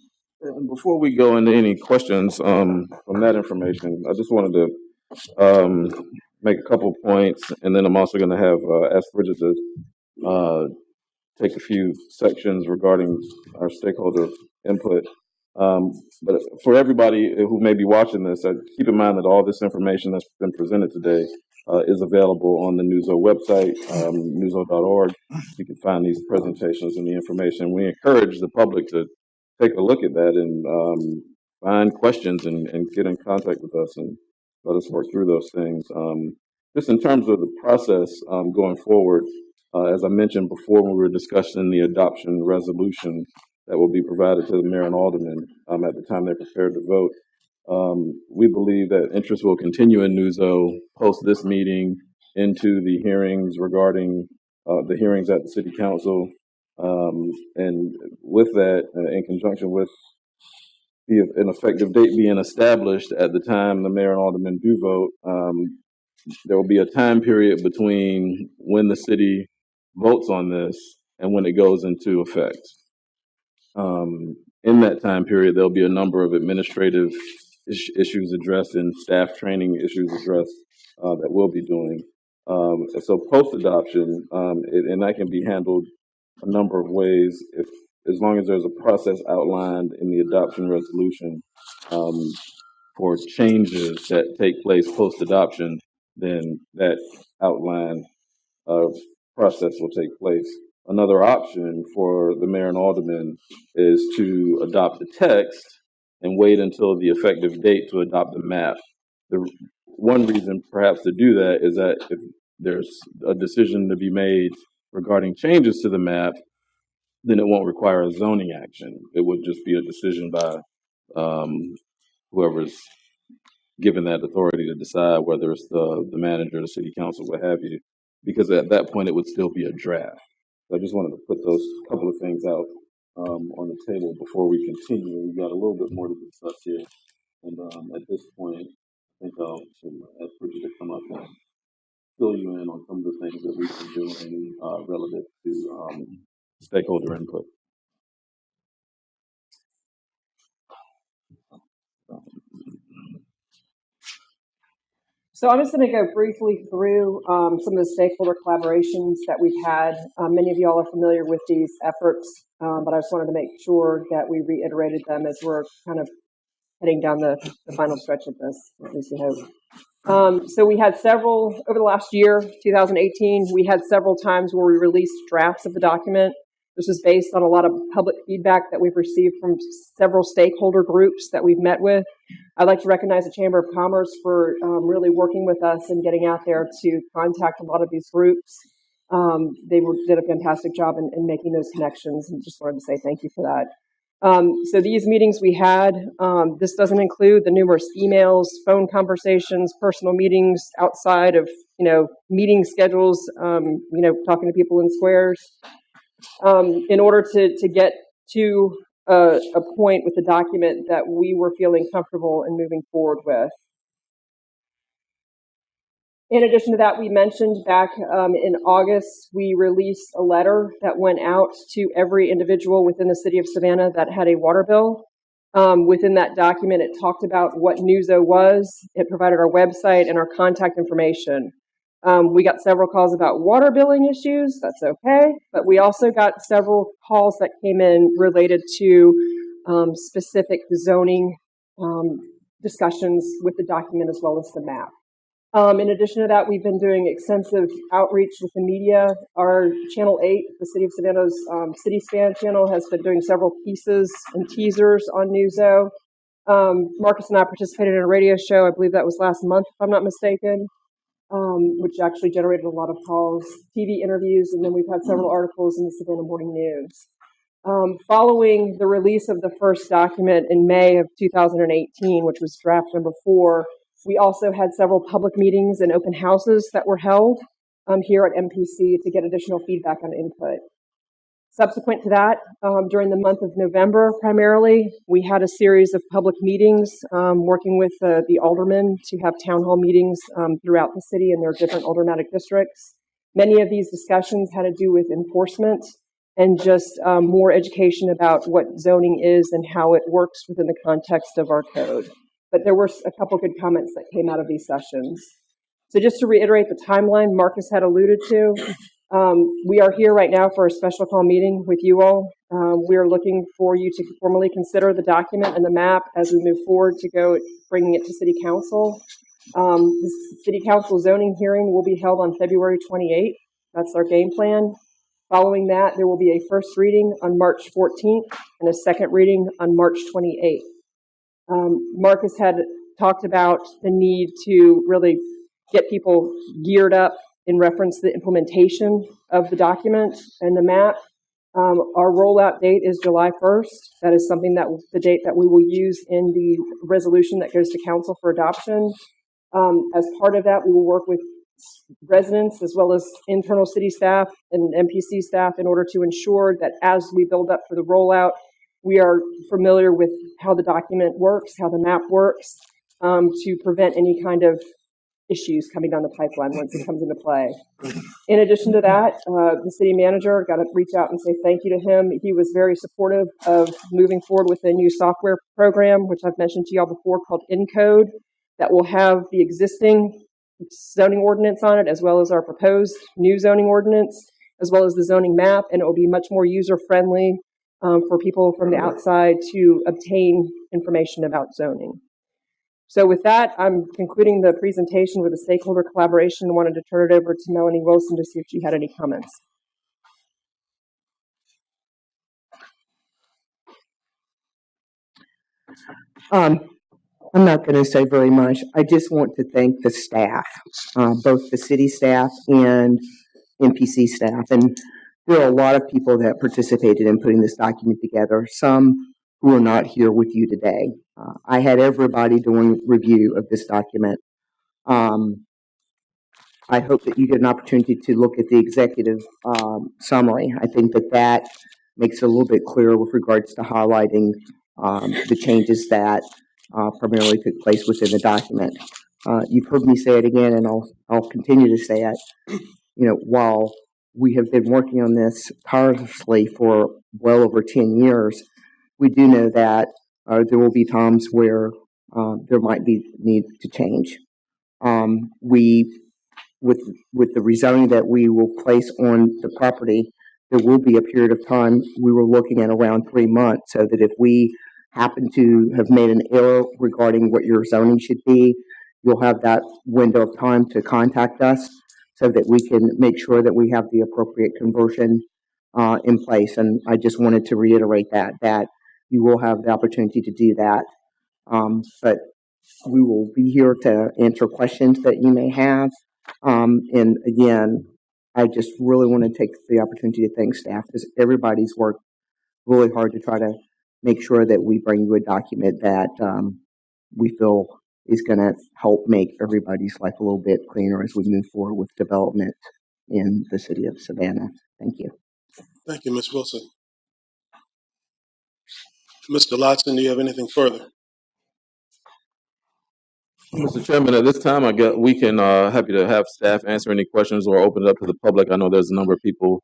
Before we go into any questions from that information, I just wanted to make a couple points, and then I'm also going to have ask Bridget to uh, take a few sections regarding our stakeholder input. But for everybody who may be watching this, keep in mind that all this information that's been presented today is available on the Newzo website, newzo.org. You can find these presentations and the information. We encourage the public to take a look at that and find questions and get in contact with us and let us work through those things. Just in terms of the process going forward, as I mentioned before when we were discussing the adoption resolution that will be provided to the mayor and aldermen at the time they're prepared to vote, we believe that interest will continue in Newzo post this meeting into the hearings regarding the hearings at the city council. And with that, in conjunction with an effective date being established at the time the mayor and aldermen do vote, there will be a time period between when the city votes on this and when it goes into effect. In that time period, there'll be a number of administrative issues addressed and staff training issues addressed that we'll be doing. So post-adoption, and that can be handled a number of ways as long as there's a process outlined in the adoption resolution for changes that take place post-adoption, then that outline process will take place. Another option for the mayor and aldermen is to adopt the text and wait until the effective date to adopt the map. The one reason perhaps to do that is that if there's a decision to be made regarding changes to the map, then it won't require a zoning action. It would just be a decision by whoever's given that authority to decide, whether it's the manager, the city council, what have you, because at that point it would still be a draft. So I just wanted to put those couple of things out on the table before we continue. We've got a little bit more to discuss here. And at this point, I think I'll ask Bridget to come up and fill you in on some of the things that we've been doing relative to stakeholder input. So I'm just going to go briefly through some of the stakeholder collaborations that we've had. Many of you all are familiar with these efforts, but I just wanted to make sure that we reiterated them as we're kind of heading down the final stretch of this, at least we hope. So we had several, over the last year, 2018, we had several times where we released drafts of the document. This was based on a lot of public feedback that we've received from several stakeholder groups that we've met with. I'd like to recognize the Chamber of Commerce for really working with us and getting out there to contact a lot of these groups. They did a fantastic job in making those connections, and just wanted to say thank you for that. So these meetings we had, this doesn't include the numerous emails, phone conversations, personal meetings outside of, meeting schedules, talking to people in squares. In order to get to a point with the document that we were feeling comfortable in moving forward with. In addition to that, we mentioned back in August, we released a letter that went out to every individual within the city of Savannah that had a water bill. Within that document, it talked about what Newzo was. It provided our website and our contact information. We got several calls about water billing issues. That's okay. But we also got several calls that came in related to specific zoning discussions with the document as well as the map. In addition to that, we've been doing extensive outreach with the media. Our Channel 8, the City of Savannah's City Span channel, has been doing several pieces and teasers on Newzo. Marcus and I participated in a radio show, I believe that was last month, if I'm not mistaken. Which actually generated a lot of calls, TV interviews, and then we've had several articles in the Savannah Morning News. Following the release of the first document in May of 2018, which was draft number 4, we also had several public meetings and open houses that were held here at MPC to get additional feedback on input. Subsequent to that, during the month of November primarily, we had a series of public meetings working with the aldermen to have town hall meetings throughout the city in their different aldermanic districts. Many of these discussions had to do with enforcement and just more education about what zoning is and how it works within the context of our code. But there were a couple good comments that came out of these sessions. So just to reiterate the timeline Marcus had alluded to, we are here right now for a special call meeting with you all. We are looking for you to formally consider the document and the map as we move forward to go bringing it to City Council. The City Council zoning hearing will be held on February 28th. That's our game plan. Following that, there will be a first reading on March 14th and a second reading on March 28th. Marcus had talked about the need to really get people geared up in reference to the implementation of the document and the map. Our rollout date is July 1st. That is something that the date that we will use in the resolution that goes to council for adoption. As part of that, we will work with residents as well as internal city staff and MPC staff in order to ensure that as we build up for the rollout, we are familiar with how the document works, how the map works, to prevent any kind of issues coming down the pipeline once it comes into play. In addition to that, the city manager, got to reach out and say thank you to him. He was very supportive of moving forward with a new software program, which I've mentioned to y'all before, called Encode, that will have the existing zoning ordinance on it, as well as our proposed new zoning ordinance, as well as the zoning map, and it will be much more user-friendly for people from the outside to obtain information about zoning. So with that, I'm concluding the presentation with a stakeholder collaboration and wanted to turn it over to Melanie Wilson to see if she had any comments. I'm not going to say very much. I just want to thank the staff, both the city staff and MPC staff. And there are a lot of people that participated in putting this document together, some who are not here with you today. I had everybody doing review of this document. I hope that you get an opportunity to look at the executive summary. I think that that makes it a little bit clearer with regards to highlighting the changes that primarily took place within the document. You've heard me say it again, and I'll continue to say it. You know, while we have been working on this tirelessly for well over 10 years, we do know that there will be times where there might be need to change. With the rezoning that we will place on the property, there will be a period of time, we were looking at around 3 months, so that if we happen to have made an error regarding what your zoning should be, you'll have that window of time to contact us so that we can make sure that we have the appropriate conversion in place. And I just wanted to reiterate that you will have the opportunity to do that. But we will be here to answer questions that you may have. And again, I just really want to take the opportunity to thank staff, because everybody's worked really hard to try to make sure that we bring you a document that we feel is going to help make everybody's life a little bit cleaner as we move forward with development in the city of Savannah. Thank you. Thank you, Ms. Wilson. Mr. Lotson, do you have anything further? Mr. Chairman, at this time, we can happy to have staff answer any questions or open it up to the public. I know there's a number of people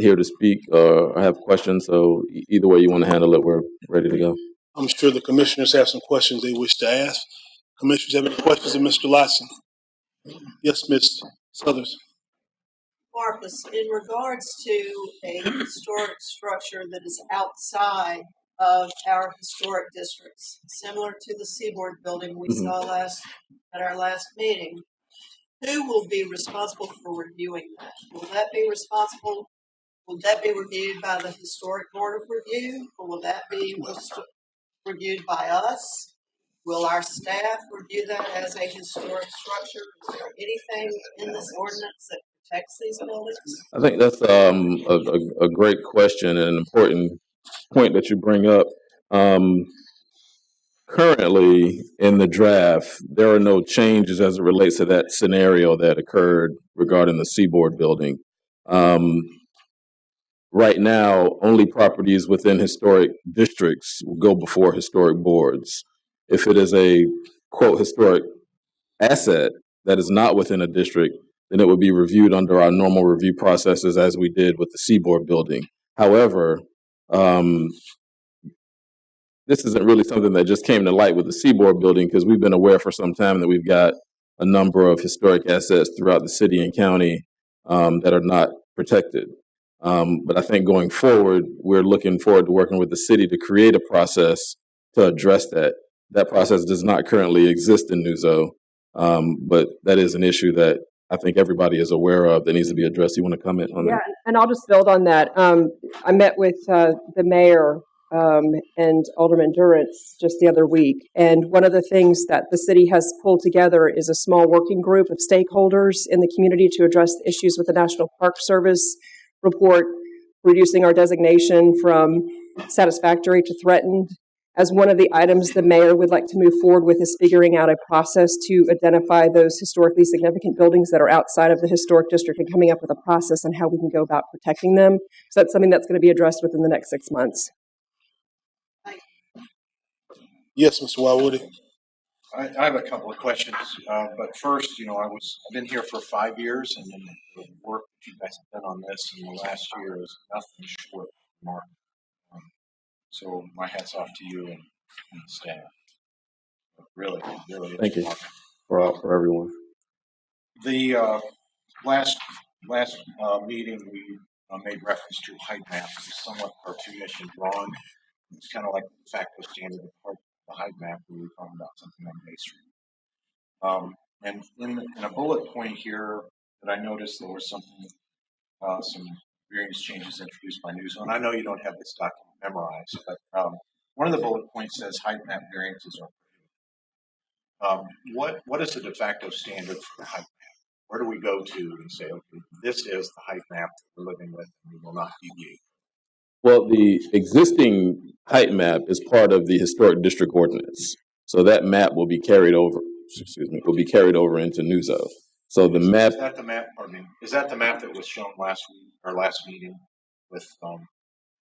here to speak or have questions, so either way you want to handle it, we're ready to go. I'm sure the commissioners have some questions they wish to ask. Commissioners have any questions of Mr. Lotson? Yes, Ms. Southers. Marcus, in regards to a historic structure that is outside of our historic districts, similar to the Seaboard building we saw at our last meeting, who will be responsible for reviewing that? Will that be responsible? Will that be reviewed by the Historic Board of Review, or will that be reviewed by us? Will our staff review that as a historic structure? Is there anything in this ordinance that protects these buildings? I think that's a great question and an important point that you bring up. Currently in the draft, there are no changes as it relates to that scenario that occurred regarding the Seaboard building. Right now, only properties within historic districts will go before historic boards. If it is a, quote, historic asset that is not within a district, then it would be reviewed under our normal review processes as we did with the Seaboard building. However, this isn't really something that just came to light with the Seaboard building, because we've been aware for some time that we've got a number of historic assets throughout the city and county that are not protected. But I think going forward, we're looking forward to working with the city to create a process to address that. That process does not currently exist in Newzo, but that is an issue that I think everybody is aware of that needs to be addressed. You want to comment on Yeah, that? and I'll just build on that. I met with the mayor and Alderman Durrance just the other week, and one of the things that the city has pulled together is a small working group of stakeholders in the community to address the issues with the National Park Service report, reducing our designation from satisfactory to threatened. As one of the items the mayor would like to move forward with is figuring out a process to identify those historically significant buildings that are outside of the historic district and coming up with a process on how we can go about protecting them. So that's something that's going to be addressed within the next 6 months. Yes, Mr. Wildwoody. I have a couple of questions, but first, I've been here for 5 years, and the work that you guys have done on this in the last year is nothing short of remarkable. So my hat's off to you and the staff. Really, really. Thank you for everyone. The last meeting we made reference to height map. It's somewhat cartoonish and drawn. It's kind of like the de facto standard of the height map. We were talking about something on Bay Street. And in a bullet point here that I noticed there was something, some various changes introduced by Newzo. And I know you don't have this document memorized, but one of the bullet points says height map variances are prohibited. What is the de facto standard for the height map? Where do we go to and say, okay, this is the height map that we're living with, and we will not deviate? Well, the existing height map is part of the historic district ordinance. So that map will be carried over, into Newzo. So the map. Is that the map, is that the map that was shown last week or last meeting with,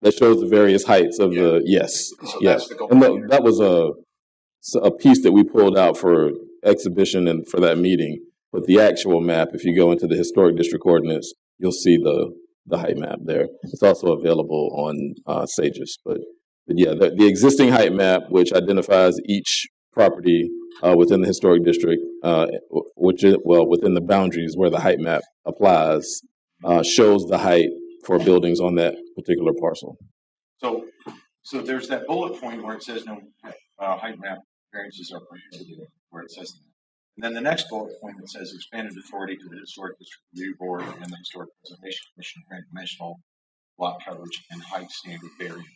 that shows the various heights of yes. So yes. That's the goal. And that was a piece that we pulled out for exhibition and for that meeting. But the actual map, if you go into the historic district ordinance, you'll see the height map there. It's also available on Sages. But yeah, the existing height map, which identifies each property within the historic district, within the boundaries where the height map applies, shows the height for buildings on that particular parcel. So there's that bullet point where it says no height map variances are prohibited, where it says that. And then the next bullet point that says expanded authority to the Historic District Review Board and the Historic Preservation Commission grant dimensional lot coverage and height standard variances.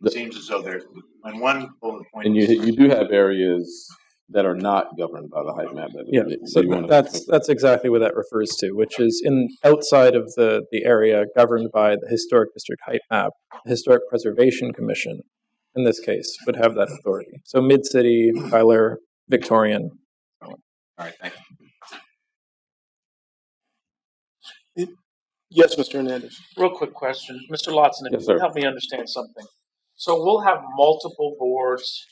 It seems as though there's on one bullet point. And you do have areas that are not governed by the height map. That's exactly what that refers to, which is outside of the area governed by the Historic District height map. The Historic Preservation Commission, in this case, would have that authority. So Mid-City, Tyler, Victorian. All right, thank you. Yes, Mr. Hernandez. Real quick question. Mr. Lotson, if Yes, you sir. can help me understand something. So we'll have multiple boards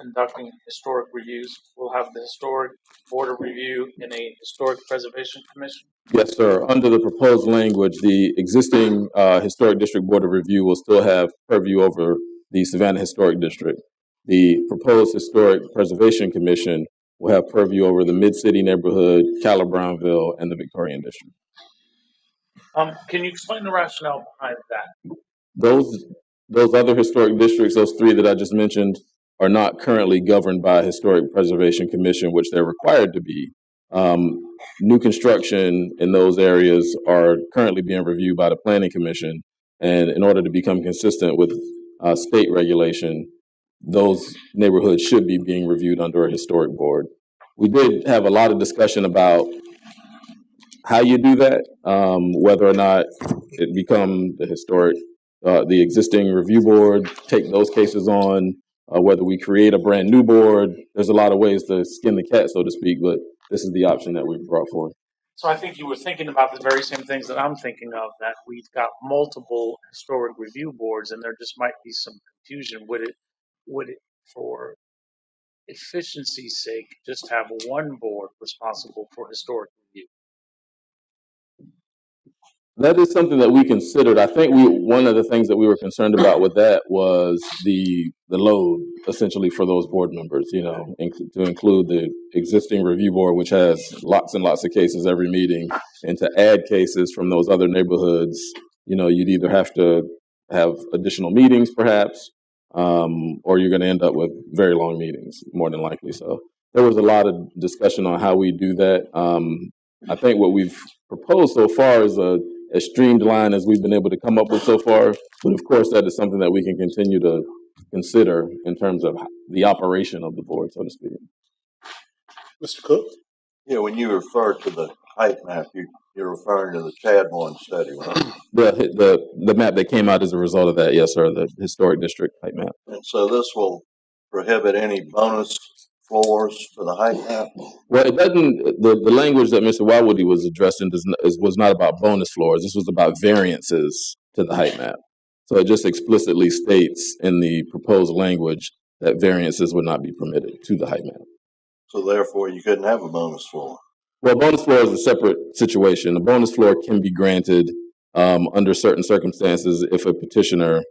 conducting historic reviews. We'll have the Historic Board of Review and a Historic Preservation Commission. Yes, sir. Under the proposed language, the existing Historic District Board of Review will still have purview over the Savannah Historic District. The proposed Historic Preservation Commission will have purview over the Mid-City neighborhood, Cala Brownville, and the Victorian District. Can you explain the rationale behind that? Those other historic districts, those three that I just mentioned, are not currently governed by a Historic Preservation Commission, which they're required to be. New construction in those areas are currently being reviewed by the Planning Commission, and in order to become consistent with state regulation, those neighborhoods should be being reviewed under a historic board. We did have a lot of discussion about how you do that, whether or not it become the existing review board, take those cases on, whether we create a brand new board. There's a lot of ways to skin the cat, so to speak, but this is the option that we've brought forward. So I think you were thinking about the very same things that I'm thinking of, that we've got multiple historic review boards and there just might be some confusion. Would it, for efficiency's sake, just have one board responsible for historic review? That is something that we considered. I think one of the things that we were concerned about with that was the load essentially for those board members, to include the existing review board, which has lots and lots of cases every meeting, and to add cases from those other neighborhoods, you'd either have to have additional meetings perhaps, or you're going to end up with very long meetings, more than likely. So there was a lot of discussion on how we do that. I think what we've proposed so far is as streamlined as we've been able to come up with so far. But of course, that is something that we can continue to consider in terms of the operation of the board, so to speak. Mr. Cook? Yeah, when you refer to the height map, you're referring to the Chadbourne study, right? The map that came out as a result of that, yes, sir, the historic district height map. And so this will prohibit any bonus floors for the height map? Well, it doesn't. The language that Mr. Wildwoody was addressing was not about bonus floors. This was about variances to the height map. So it just explicitly states in the proposed language that variances would not be permitted to the height map. So therefore, you couldn't have a bonus floor. Well, bonus floor is a separate situation. A bonus floor can be granted under certain circumstances if a petitioner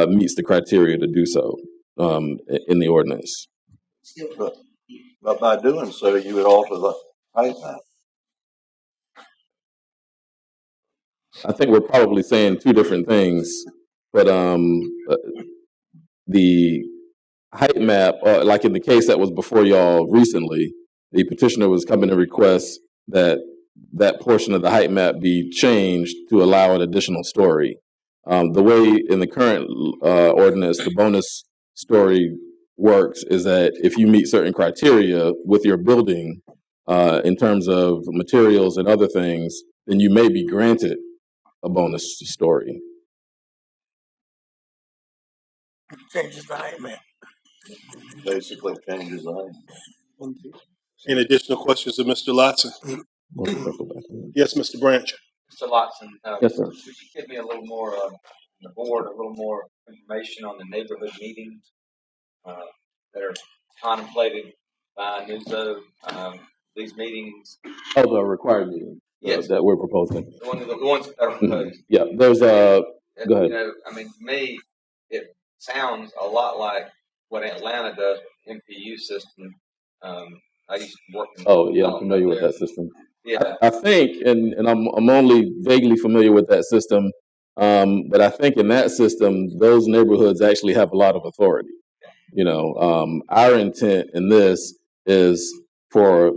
meets the criteria to do so in the ordinance. But by doing so, you would alter the height map. I think we're probably saying two different things, but the height map, like in the case that was before y'all recently, the petitioner was coming to request that portion of the height map be changed to allow an additional story. The way in the current ordinance, the bonus story works is that if you meet certain criteria with your building in terms of materials and other things, then you may be granted a bonus story. Changes the height map. Basically changes the height. Any additional questions of Mr. Lotson? Yes, Mr. Branch. Mr. Lotson, yes, sir. Could you give me a little more, the board, a little more information on the neighborhood meetings that are contemplated by Newzo? These meetings. Oh, the required meeting. Yes. That we're proposing. The ones that are proposed. Yeah, there's go ahead. To me, it sounds a lot like what Atlanta does, MPU system. I used to work in. Oh, yeah, I'm familiar with that system. Yeah. I think, and I'm only vaguely familiar with that system, but I think in that system, those neighborhoods actually have a lot of authority. Our intent in this is for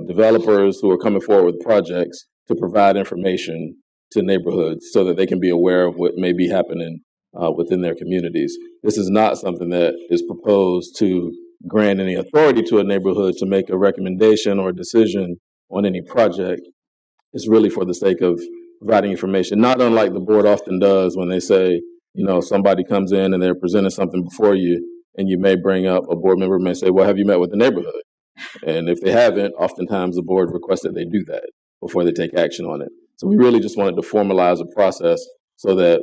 developers who are coming forward with projects to provide information to neighborhoods so that they can be aware of what may be happening within their communities. This is not something that is proposed to grant any authority to a neighborhood to make a recommendation or a decision on any project. It's really for the sake of providing information, not unlike the board often does when they say, somebody comes in and they're presenting something before you, and you may bring up, a board member may say, well, have you met with the neighborhood? And if they haven't, oftentimes the board requests that they do that before they take action on it. So we really just wanted to formalize a process so that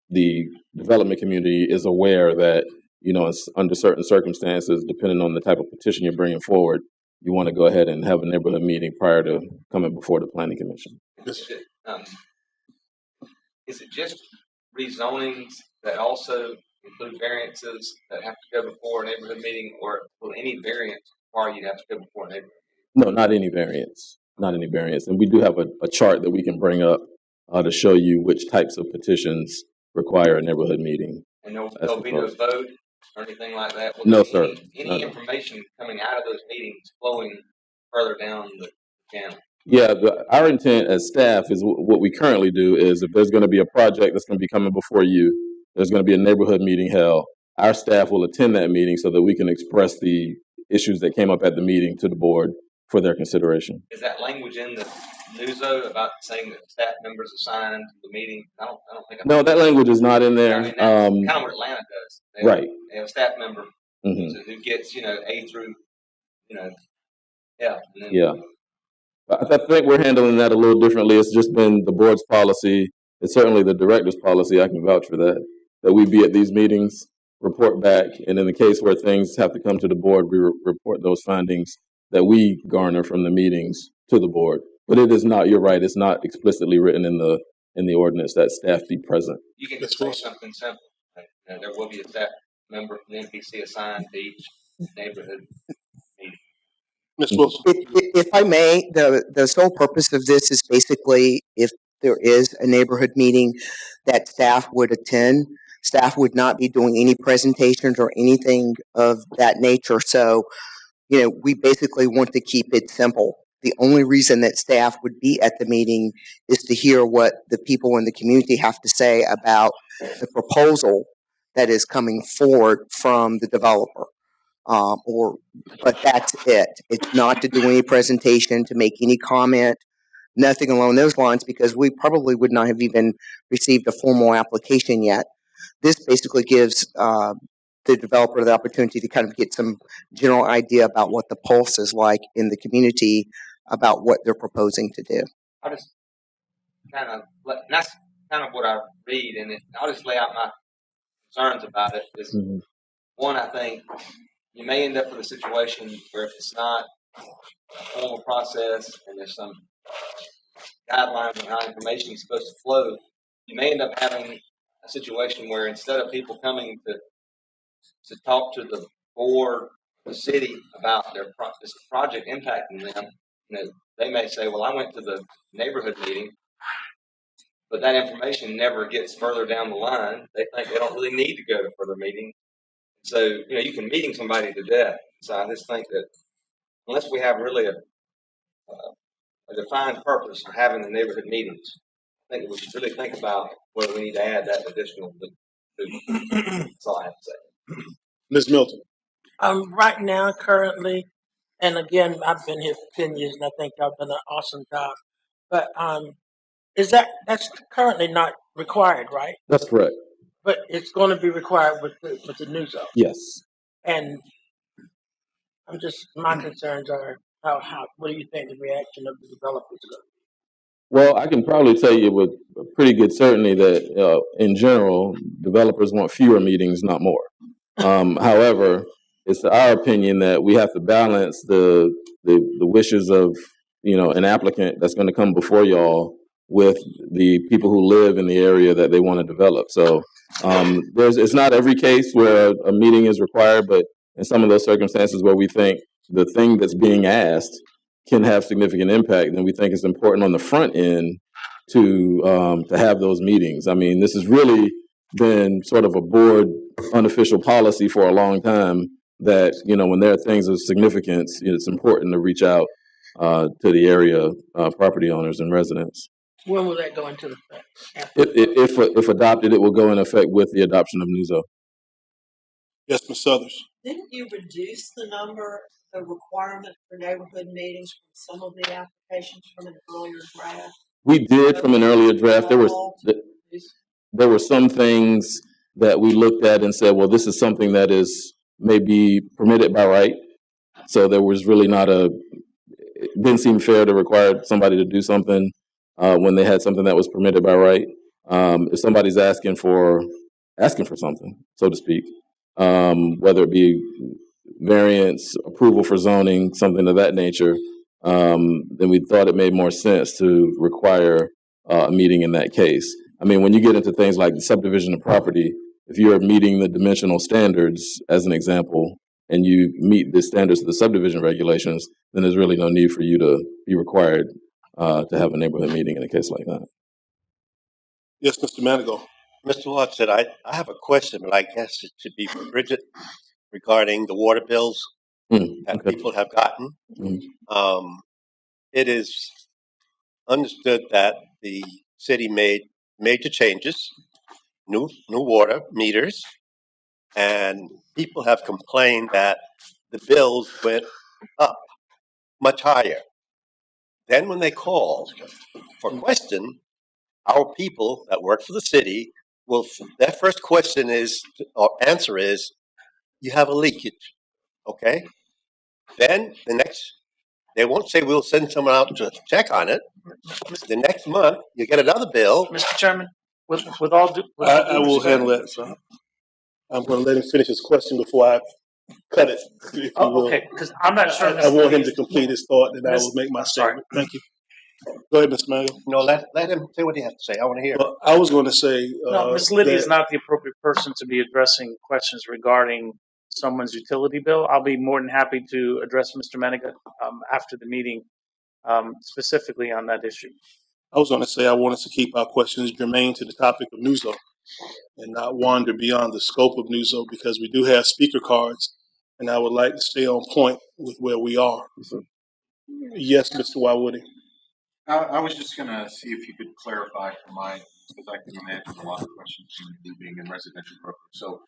the development community is aware that, under certain circumstances, depending on the type of petition you're bringing forward, you want to go ahead and have a neighborhood meeting prior to coming before the planning commission. Is it just rezonings that also include variances that have to go before a neighborhood meeting, or will any variance require you to have to go before a neighborhood meeting? No, not any variance. Not any variance. And we do have a chart that we can bring up to show you which types of petitions require a neighborhood meeting. And there'll be no vote or anything like that? Will No, sir. Any information coming out of those meetings flowing further down the channel? Yeah, our intent as staff is what we currently do is if there's going to be a project that's going to be coming before you, there's going to be a neighborhood meeting held. Our staff will attend that meeting so that we can express the issues that came up at the meeting to the board for their consideration. Is that language in the Newzo about saying that staff members assigned to the meeting? I don't think. No, that language is not in there. I mean, that's kind of what Atlanta does. Right. They have a staff member who gets A through F. Yeah. I think we're handling that a little differently. It's just been the board's policy. It's certainly the director's policy. I can vouch for that we be at these meetings, report back, and in the case where things have to come to the board, we report those findings that we garner from the meetings to the board. But it is not, you're right, it's not explicitly written in the ordinance that staff be present. You can just say something simple. There will be a staff member from the MPC assigned to each neighborhood meeting. Ms. Wilson? If I may, the sole purpose of this is basically if there is a neighborhood meeting that staff would attend, staff would not be doing any presentations or anything of that nature. So, we basically want to keep it simple. The only reason that staff would be at the meeting is to hear what the people in the community have to say about the proposal that is coming forward from the developer. But that's it. It's not to do any presentation, to make any comment, nothing along those lines, because we probably would not have even received a formal application yet. This basically gives the developer the opportunity to kind of get some general idea about what the pulse is like in the community about what they're proposing to do. I just that's kind of what I read, and I'll just lay out my concerns about it. Is one, I think you may end up with a situation where if it's not a formal process and there's some guidelines on how information is supposed to flow, you may end up having a situation where instead of people coming to talk to the board, the city about this project impacting them, they may say, "Well, I went to the neighborhood meeting," but that information never gets further down the line. They think they don't really need to go to further meeting. So, you can meeting somebody to death. So I just think that unless we have really a defined purpose for having the neighborhood meetings, I think we should really think about whether we need to add that additional. That's all I have to say. Ms. Milton? Right now, currently, and again, I've been here for 10 years, and I think y'all done an awesome job. But that's currently not required, right? That's correct. But it's going to be required with the Newzo. Yes. And my concerns are what do you think the reaction of the developers is going to be? Well, I can probably tell you with pretty good certainty that in general, developers want fewer meetings, not more. However, it's our opinion that we have to balance the wishes of an applicant that's going to come before y'all with the people who live in the area that they want to develop. So it's not every case where a meeting is required, but in some of those circumstances where we think the thing that's being asked can have significant impact, then we think it's important on the front end to have those meetings. I mean, this has really been sort of a board unofficial policy for a long time that, when there are things of significance, it's important to reach out to the area property owners and residents. When will that go into effect? If adopted, it will go in effect with the adoption of Newzo. Yes, Ms. Southers? Didn't you reduce the requirement for neighborhood meetings from some of the applications from an earlier draft? We did from an earlier draft. There were some things that we looked at and said, well, this is something that is maybe permitted by right. So there was really it didn't seem fair to require somebody to do something when they had something that was permitted by right. If somebody's asking for something, so to speak, whether it be variance, approval for zoning, something of that nature, then we thought it made more sense to require a meeting in that case. I mean, when you get into things like the subdivision of property, if you're meeting the dimensional standards, as an example, and you meet the standards of the subdivision regulations, then there's really no need for you to be required to have a neighborhood meeting in a case like that. Yes, Mr. Manigault. Mr. Watson, I have a question, but I guess it should be for Bridget regarding the water bills that people have gotten. It is understood that the city made major changes, new water meters, and people have complained that the bills went up much higher. Then when they call for a question, our people that work for the city their first question answer is, you have a leakage, okay? Then they won't say we'll send someone out to check on it. The next month, you get another bill. Mr. Chairman, with all due I will handle that, so I'm going to let him finish his question before I cut it, if you will. Okay, because I'm not sure. I want him to complete his thought, and I will make my statement. Thank you. Go ahead, Mr. Mango. No, let him say what he has to say. I want to hear. Well, I was going to say No, Ms. Liddy is that not the appropriate person to be addressing questions regarding someone's utility bill. I'll be more than happy to address Mr. Menega after the meeting, specifically on that issue. I was going to say I wanted to keep our questions germane to the topic of Newzo and not wander beyond the scope of Newzo because we do have speaker cards, and I would like to stay on point with where we are. Yes, Mr. Wywoody. I was just gonna see if you could clarify for my, because I can imagine a lot of questions from you being in residential broker. So,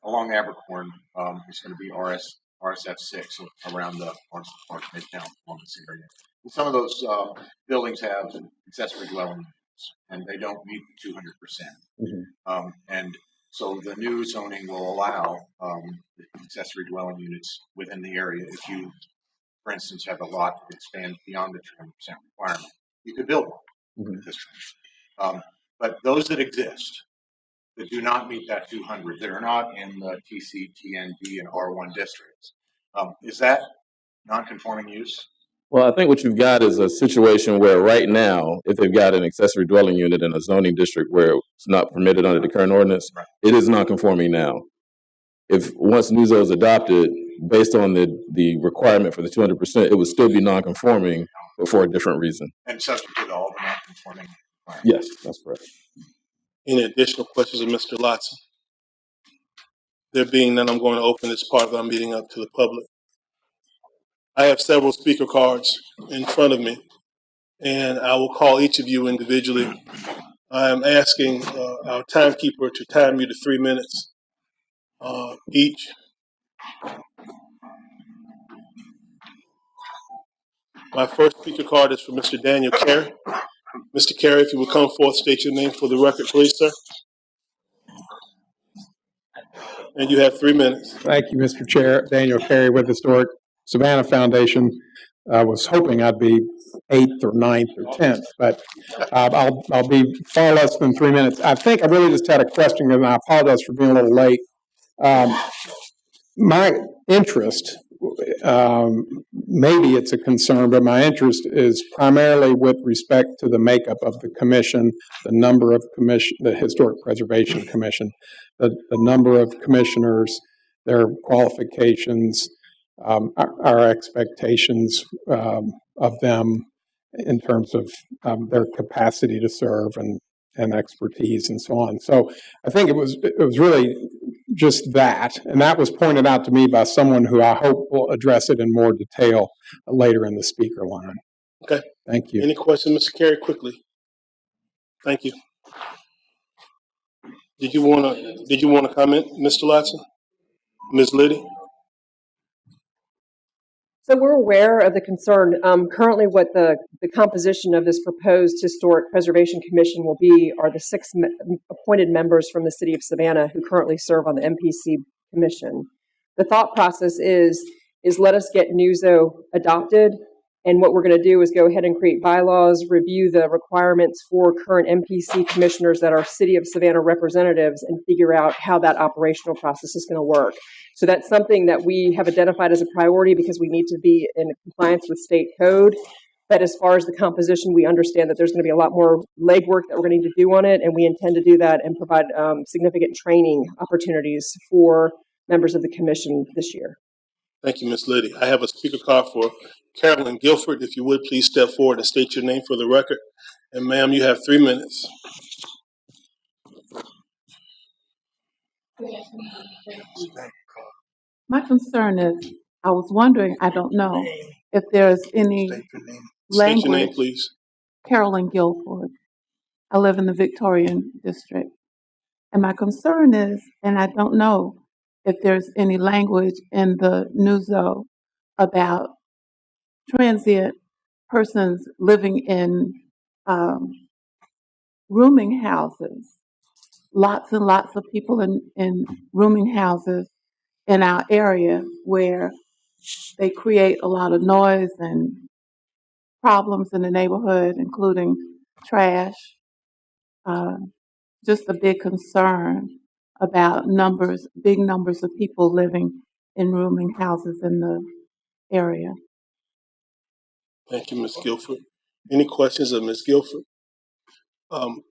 along Abercorn, it's gonna be RSF 6 around the Barnstable Park, Midtown, along this area. And some of those, buildings have accessory dwelling units, and they don't meet 200%. And so the new zoning will allow, the accessory dwelling units within the area if you, for instance, have a lot that expands beyond the 200% requirement. You could build one with this trend. But those that exist that do not meet that 200, that are not in the TC, TND, and R1 districts, is that non-conforming use? Well, I think what you've got is a situation where right now, if they've got an accessory dwelling unit in a zoning district where it's not permitted under the current ordinance, Right. it is non-conforming now. If once Newzo is adopted, based on the requirement for the 200%, it would still be non-conforming, but for a different reason. And subject to all the non-conforming requirements. Yes, that's correct. Any additional questions of Mr. Lotson? There being none, I'm going to open this part of our meeting up to the public. I have several speaker cards in front of me, and I will call each of you individually. I am asking our timekeeper to time you to 3 minutes each. My first speaker card is for Mr. Daniel Carey. Mr. Carey, if you will come forth, state your name for the record, please, sir. And you have 3 minutes. Thank you, Mr. Chair. Daniel Carey with Historic Savannah Foundation. I was hoping I'd be 8th or 9th or 10th, but I'll be far less than 3 minutes. I think I really just had a question, and I apologize for being a little late. My interest, maybe it's a concern, but my interest is primarily with respect to the makeup of the commission, the number of the Historic Preservation Commission, the number of commissioners, their qualifications, our expectations of them in terms of their capacity to serve and expertise and so on. So I think it was really just that, and that was pointed out to me by someone who I hope will address it in more detail later in the speaker line. Okay. Thank you. Any questions, Mr. Carey, quickly? Thank you. Did you want to comment, Mr. Lotson? Ms. Liddy? So we're aware of the concern. Currently, what the composition of this proposed Historic Preservation Commission will be are the 6 appointed members from the city of Savannah who currently serve on the MPC Commission. The thought process is let us get Newzo adopted, and what we're going to do is go ahead and create bylaws, review the requirements for current MPC commissioners that are city of Savannah representatives, and figure out how that operational process is going to work. So that's something that we have identified as a priority because we need to be in compliance with state code. But as far as the composition, we understand that there's going to be a lot more legwork that we're going to need to do on it, and we intend to do that and provide significant training opportunities for members of the commission this year. Thank you, Ms. Liddy. I have a speaker card for Carolyn Guilford. If you would, please step forward and state your name for the record. And ma'am, you have 3 minutes. My concern is, I was wondering, I don't know, if there's any State your name, language. please. Carolyn Guilford. I live in the Victorian district. And my concern is, and I don't know if there's any language in the Newzo about transient persons living in rooming houses. Lots and lots of people in rooming houses in our area where they create a lot of noise and problems in the neighborhood, including trash. Just a big concern about big numbers of people living in rooming houses in the area. Thank you, Ms. Guilford. Any questions of Ms. Guilford? Um,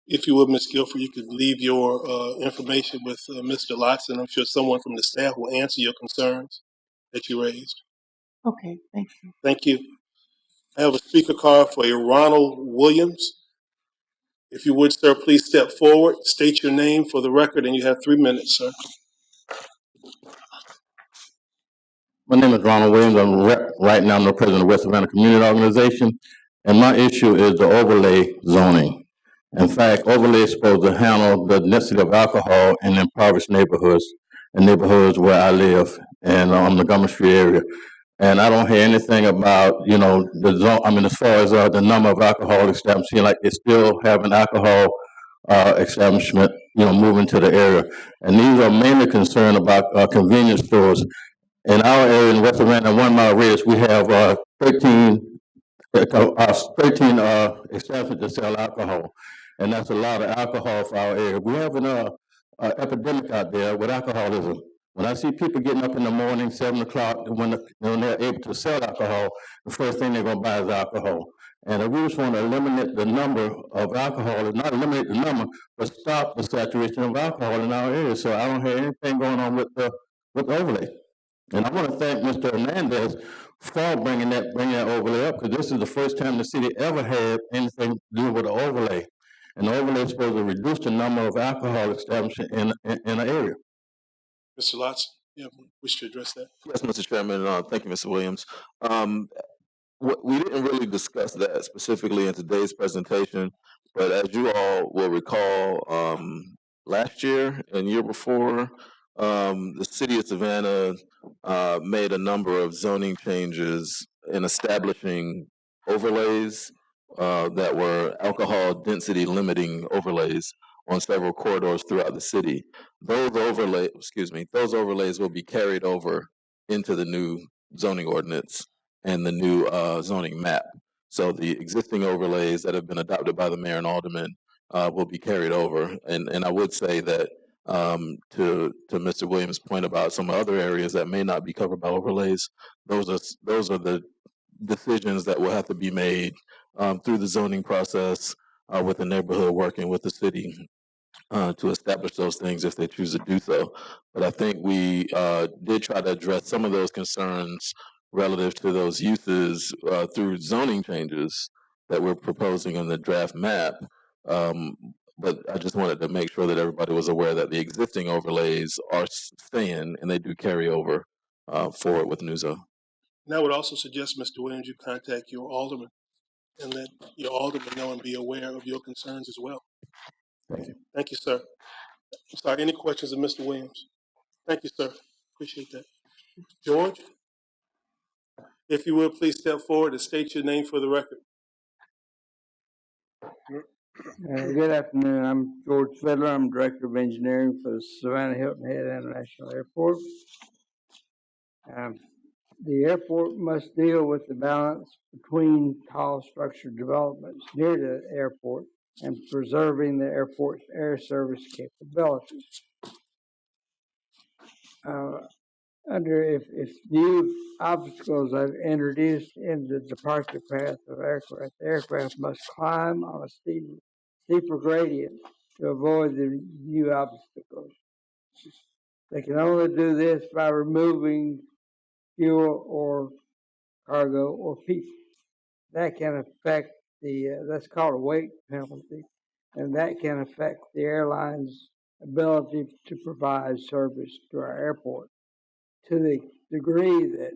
if you would, Ms. Guilford, you could leave your information with Mr. Lotz, and I'm sure someone from the staff will answer your concerns that you raised. Okay, thank you. Thank you. I have a speaker card for a Ronald Williams. If you would, sir, please step forward, state your name for the record, and you have 3 minutes, sir. My name is Ronald Williams. Right now I'm the president of West Savannah Community Organization, and my issue is the overlay zoning. In fact, overlay is supposed to handle the density of alcohol in impoverished neighborhoods and neighborhoods where I live and on the Montgomery Street area. And I don't hear anything about, the zone. I mean, as far as the number of alcohol establishments, seem like they still have an alcohol establishment, moving to the area. And these are mainly concerned about convenience stores. In our area in West Savannah, 1 mile radius, we have 13 establishments that sell alcohol, and that's a lot of alcohol for our area. We have an epidemic out there with alcoholism. When I see people getting up in the morning, 7 o'clock, when they're able to sell alcohol, the first thing they're going to buy is alcohol. And we just want to eliminate the number of alcohol, not eliminate the number, but stop the saturation of alcohol in our area. So I don't hear anything going on with the overlay. And I want to thank Mr. Hernandez for bringing that overlay up, because this is the first time the city ever had anything to do with an overlay. And the overlay is supposed to reduce the number of alcohol establishments in an area. Mr. Lotz, you wish to address that? Yes, Mr. Chairman. Thank you, Mr. Williams. We didn't really discuss that specifically in today's presentation, but as you all will recall, last year and year before, the city of Savannah made a number of zoning changes in establishing overlays that were alcohol density limiting overlays on several corridors throughout the city. Those overlays will be carried over into the new zoning ordinance and the new zoning map. So the existing overlays that have been adopted by the mayor and aldermen will be carried over. And I would say that to Mr. Williams' point about some other areas that may not be covered by overlays, those are the decisions that will have to be made through the zoning process with the neighborhood working with the city to establish those things if they choose to do so. But I think we did try to address some of those concerns relative to those uses through zoning changes that we're proposing in the draft map. But I just wanted to make sure that everybody was aware that the existing overlays are staying and they do carry over forward with Newzo. And I would also suggest, Mr. Williams, you contact your alderman and let your alderman know and be aware of your concerns as well. Thank you. Thank you, sir. I'm sorry, any questions of Mr. Williams? Thank you, sir. Appreciate that. George, if you would please step forward and state your name for the record. Good afternoon. I'm George Fiddler. I'm Director of Engineering for the Savannah Hilton Head International Airport. The airport must deal with the balance between tall structured developments near the airport and preserving the airport's air service capabilities. If new obstacles are introduced in the departure path of aircraft, the aircraft must climb on a steeper gradient to avoid the new obstacles. They can only do this by removing fuel or cargo or people. That can affect that's called a weight penalty, and that can affect the airline's ability to provide service to our airport to the degree that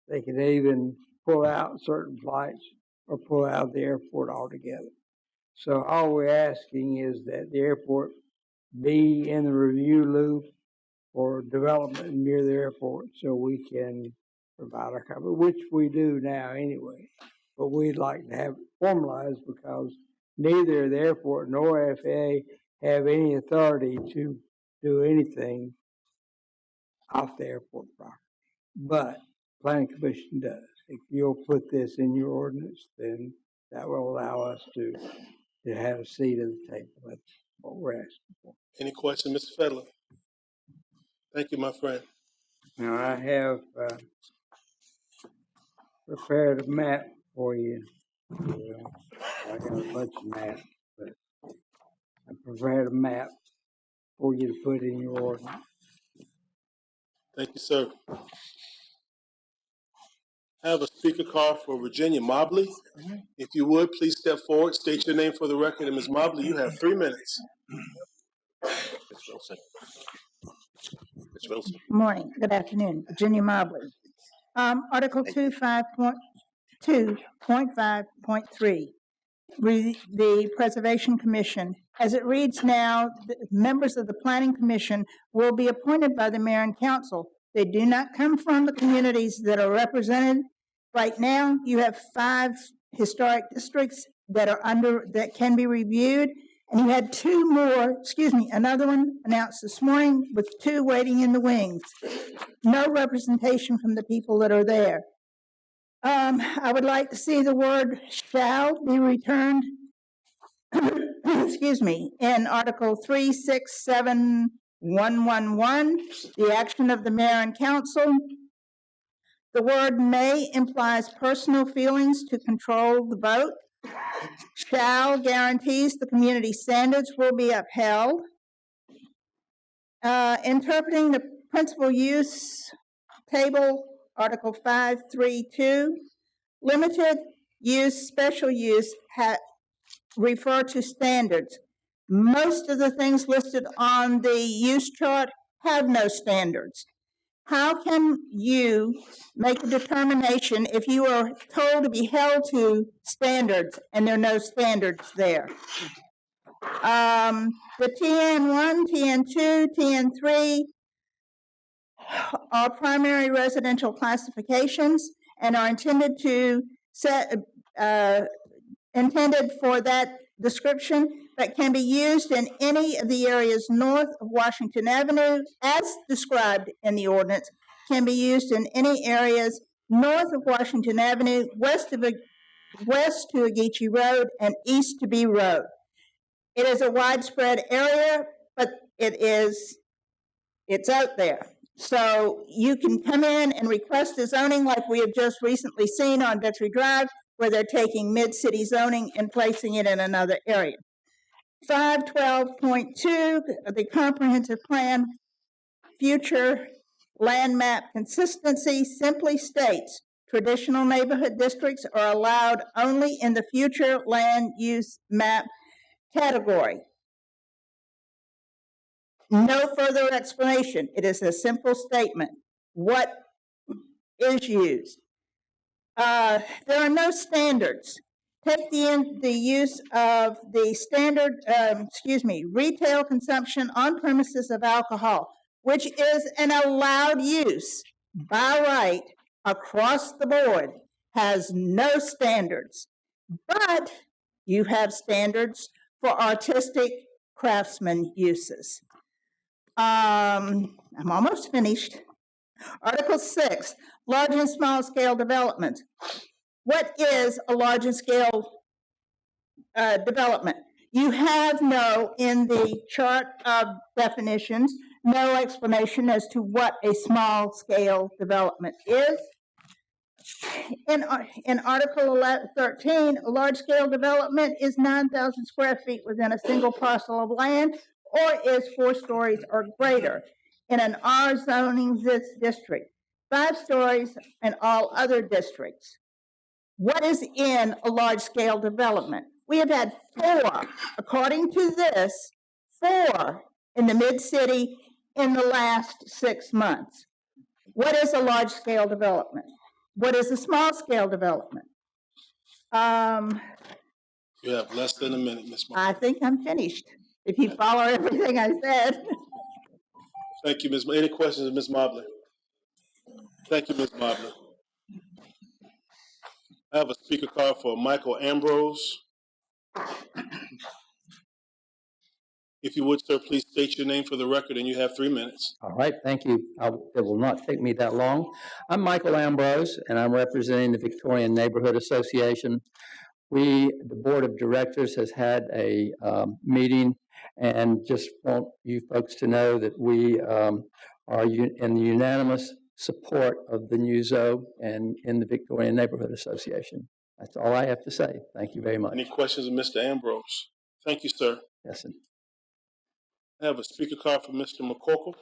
they can even pull out certain flights or pull out of the airport altogether. So all we're asking is that the airport be in the review loop for development near the airport so we can provide our coverage, which we do now anyway. But we'd like to have it formalized because neither the airport nor FAA have any authority to do anything off the airport property. But Planning Commission does. If you'll put this in your ordinance, then that will allow us to have a seat at the table. That's what we're asking for. Any questions, Mr. Fedler? Thank you, my friend. Now I have prepared a map for you. Well, I got a bunch of maps, but I prepared a map for you to put in your ordinance. Thank you, sir. I have a speaker card for Virginia Mobley. If you would, please step forward, state your name for the record, and Ms. Mobley, you have 3 minutes. Ms. Wilson. Ms. Wilson. Morning, good afternoon, Virginia Mobley. Article 2.5.3, the Preservation Commission. As it reads now, the members of the Planning Commission will be appointed by the mayor and council. They do not come from the communities that are represented. Right now, you have 5 historic districts that can be reviewed. And you had 2 more, another one announced this morning with 2 waiting in the wings. No representation from the people that are there. I would like to see the word shall be returned, in Article 367111, the action of the mayor and council. The word may implies personal feelings to control the vote. Shall guarantees the community standards will be upheld. Interpreting the principal use table, Article 532, limited use, special use refer to standards. Most of the things listed on the use chart have no standards. How can you make a determination if you are told to be held to standards and there are no standards there? The TN1, TN2, TN3 are primary residential classifications and are intended for that description, but can be used in any of the areas north of Washington Avenue, as described in the ordinance, can be used in any areas north of Washington Avenue, west to Ageechee Road, and east to B Road. It is a widespread area, but it's out there. So you can come in and request a zoning like we have just recently seen on Bexley Drive, where they're taking mid-city zoning and placing it in another area. 512.2, the comprehensive plan future land map consistency simply states traditional neighborhood districts are allowed only in the future land use map category. No further explanation. It is a simple statement. What is used? There are no standards. Take the use of the standard, retail consumption on premises of alcohol, which is an allowed use by right across the board, has no standards. But you have standards for artistic craftsman uses. I'm almost finished. Article 6, large and small scale development. What is a large and scale development? You have in the chart of definitions, no explanation as to what a small scale development is. In Article 13, a large scale development is 9,000 square feet within a single parcel of land, or is 4 stories or greater in an R zoning district, 5 stories in all other districts. What is in a large-scale development? We have had 4, according to this, 4 in the mid-city in the last 6 months. What is a large-scale development? What is a small-scale development? You have less than a minute, Ms. Mobley. I think I'm finished, if you follow everything I said. Thank you, Ms. Any questions of Ms. Mobley? Thank you, Ms. Mobley. I have a speaker card for Michael Ambrose. If you would, sir, please state your name for the record, and you have 3 minutes. All right, thank you. It will not take me that long. I'm Michael Ambrose, and I'm representing the Victorian Neighborhood Association. The Board of Directors has had a meeting, and just want you folks to know that we are in the unanimous support of the Newzo and in the Victorian Neighborhood Association. That's all I have to say. Thank you very much. Any questions of Mr. Ambrose? Thank you, sir. Yes, sir. I have a speaker card for Mr. McCorkle.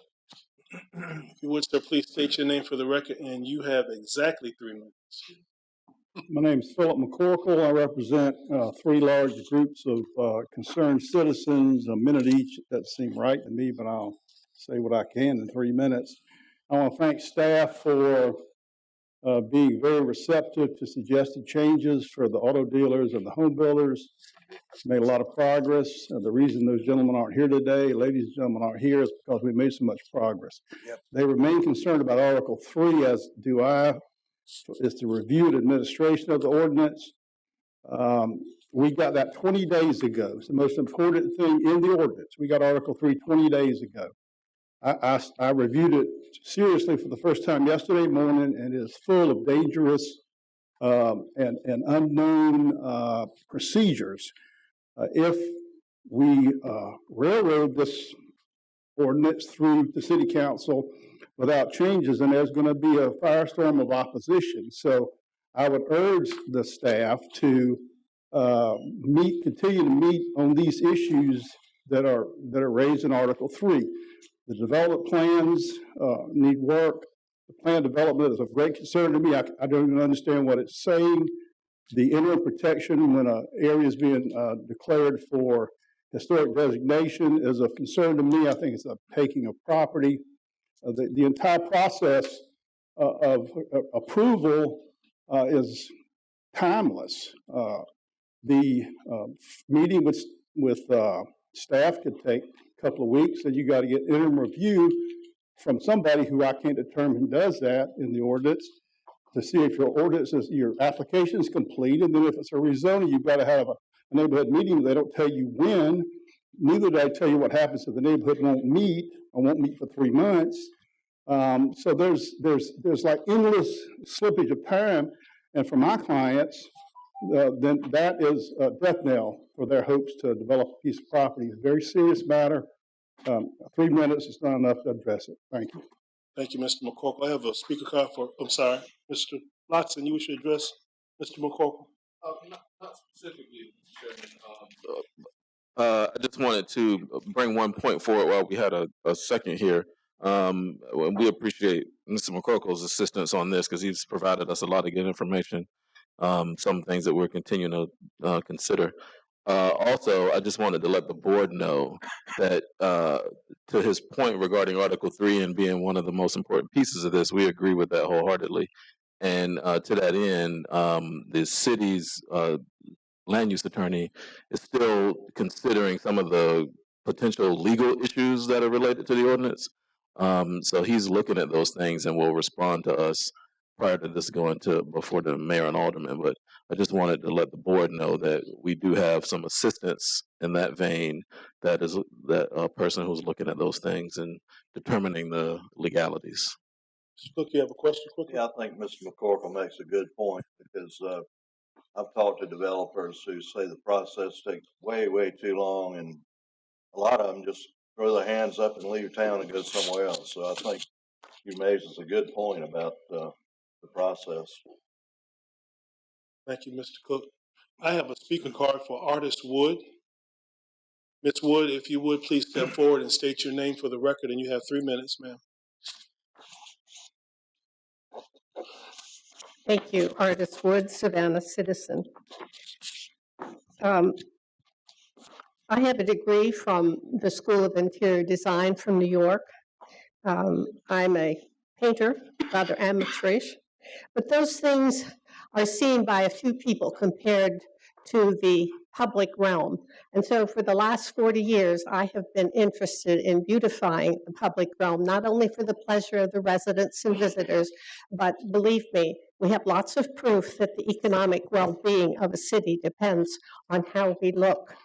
If you would, sir, please state your name for the record, and you have exactly 3 minutes. My name is Philip McCorkle. I represent 3 large groups of concerned citizens, a minute each. That seems right to me, but I'll say what I can in 3 minutes. I want to thank staff for being very receptive to suggested changes for the auto dealers and the home builders. Made a lot of progress. The reason those gentlemen aren't here today, ladies and gentlemen aren't here, is because we made so much progress. Yep. They remain concerned about Article 3, as do I, is to review the administration of the ordinance. We got that 20 days ago. It's the most important thing in the ordinance. We got Article 3 20 days ago. I reviewed it seriously for the first time yesterday morning, and it is full of dangerous and unknown procedures. If we railroad this ordinance through the city council without changes, then there's going to be a firestorm of opposition. So I would urge the staff to continue to meet on these issues that are raised in Article 3. The development plans need work. The plan development is of great concern to me. I don't even understand what it's saying. The interim protection when an area is being declared for historic designation is of concern to me. I think it's a taking of property. The entire process of approval is timeless. The meeting with staff could take a couple of weeks, and you got to get interim review from somebody who I can't determine does that in the ordinance to see if your application is complete, and then if it's a rezoning, you've got to have a neighborhood meeting. They don't tell you when. Neither do I tell you what happens if the neighborhood won't meet or won't meet for 3 months. So there's like endless slippage of time, and for my clients, then that is a death knell for their hopes to develop a piece of property. It's a very serious matter. 3 minutes is not enough to address it. Thank you. Thank you, Mr. McCorkle. I have a speaker card for, I'm sorry, Mr. Lotson, you wish to address Mr. McCorkle? Not specifically, Chairman. I just wanted to bring one point forward while we had a second here. We appreciate Mr. McCorkle's assistance on this because he's provided us a lot of good information, some things that we're continuing to consider. Also, I just wanted to let the board know that to his point regarding Article 3 and being one of the most important pieces of this, we agree with that wholeheartedly. And to that end, the city's land use attorney is still considering some of the potential legal issues that are related to the ordinance. So he's looking at those things and will respond to us prior to this going to before the mayor and alderman. But I just wanted to let the board know that we do have some assistance in that vein. That is that person who's looking at those things and determining the legalities. Mr. Cook, you have a question quickly? Yeah, I think Mr. McCorkle makes a good point because I've talked to developers who say the process takes way, way too long, and a lot of them just throw their hands up and leave town and go somewhere else. So I think you raised a good point about the process. Thank you, Mr. Cook. I have a speaker card for Artist Wood. Ms. Wood, if you would, please step forward and state your name for the record, and you have 3 minutes, ma'am. Thank you, Artist Wood, Savannah citizen. I have a degree from the School of Interior Design from New York. I'm a painter, rather amateurish, but those things are seen by a few people compared to the public realm. And so for the last 40 years, I have been interested in beautifying the public realm, not only for the pleasure of the residents and visitors, but believe me, we have lots of proof that the economic well-being of a city depends on how we look.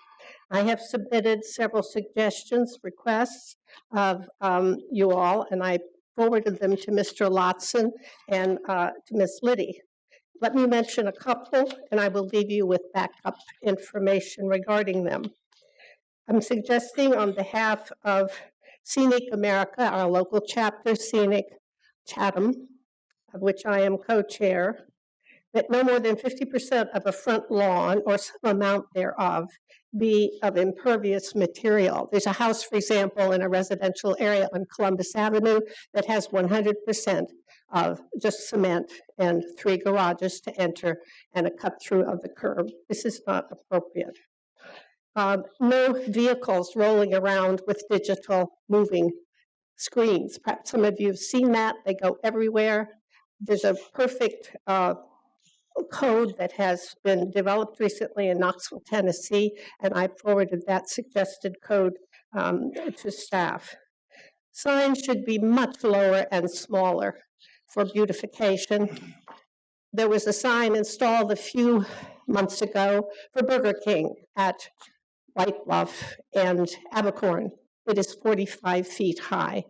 I have submitted several suggestions, requests of you all, and I forwarded them to Mr. Lotson and to Ms. Liddy. Let me mention a couple, and I will leave you with backup information regarding them. I'm suggesting on behalf of Scenic America, our local chapter, Scenic Chatham, of which I am co-chair, that no more than 50% of a front lawn or some amount thereof be of impervious material. There's a house, for example, in a residential area on Columbus Avenue that has 100% of just cement and 3 garages to enter and a cut through of the curb. This is not appropriate. No vehicles rolling around with digital moving screens. Perhaps some of you have seen that. They go everywhere. There's a perfect code that has been developed recently in Knoxville, Tennessee, and I forwarded that suggested code to staff. Signs should be much lower and smaller for beautification. There was a sign installed a few months ago for Burger King at White Bluff and Abercorn. It is 45 feet high.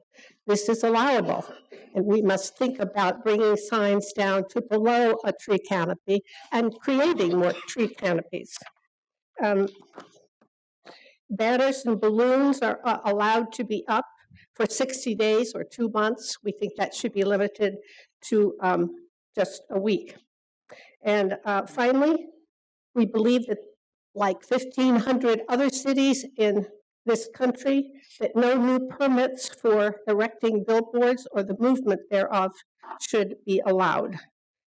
This is allowable, and we must think about bringing signs down to below a tree canopy and creating more tree canopies. Banners and balloons are allowed to be up for 60 days or 2 months. We think that should be limited to just a week. And finally, we believe that like 1,500 other cities in this country, that no new permits for erecting billboards or the movement thereof should be allowed.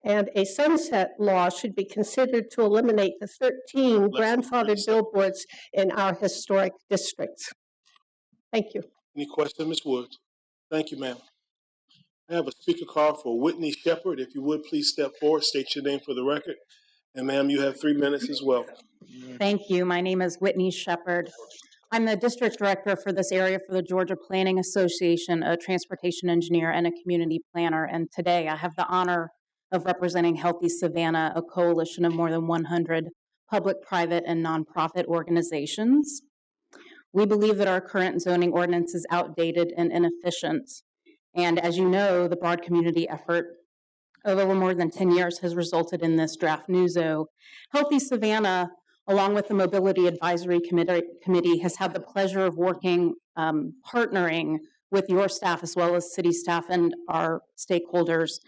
And a sunset law should be considered to eliminate the 13 grandfathered billboards in our historic districts. Thank you. Any questions, Ms. Woods? Thank you, ma'am. I have a speaker card for Whitney Shepard. If you would, please step forward, state your name for the record. And ma'am, you have 3 minutes as well. Thank you. My name is Whitney Shepard. I'm the district director for this area for the Georgia Planning Association, a transportation engineer and a community planner. And today I have the honor of representing Healthy Savannah, a coalition of more than 100 public, private, and nonprofit organizations. We believe that our current zoning ordinance is outdated and inefficient. And as you know, the broad community effort of over more than 10 years has resulted in this draft Newzo. Healthy Savannah, along with the Mobility Advisory Committee, has had the pleasure of working, partnering with your staff as well as city staff and our stakeholders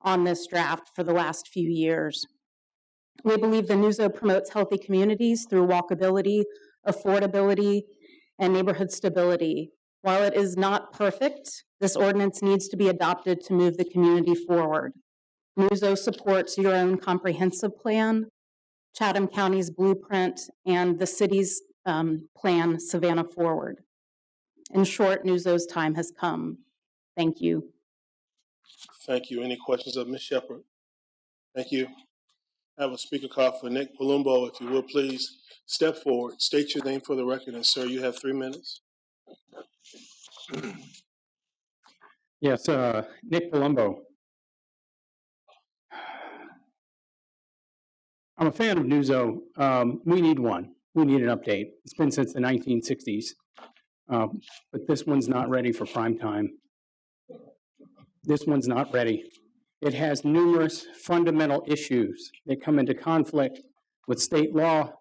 on this draft for the last few years. We believe the Newzo promotes healthy communities through walkability, affordability, and neighborhood stability. While it is not perfect, this ordinance needs to be adopted to move the community forward. Newzo supports your own comprehensive plan, Chatham County's blueprint, and the city's plan, Savannah Forward. In short, Newzo's time has come. Thank you. Thank you. Any questions of Ms. Shepard? Thank you. I have a speaker card for Nick Palumbo. If you would, please step forward, state your name for the record, and sir, you have 3 minutes. Yes, Nick Palumbo. I'm a fan of Newzo. We need one. We need an update. It's been since the 1960s, but this one's not ready for prime time. This one's not ready. It has numerous fundamental issues that come into conflict with state law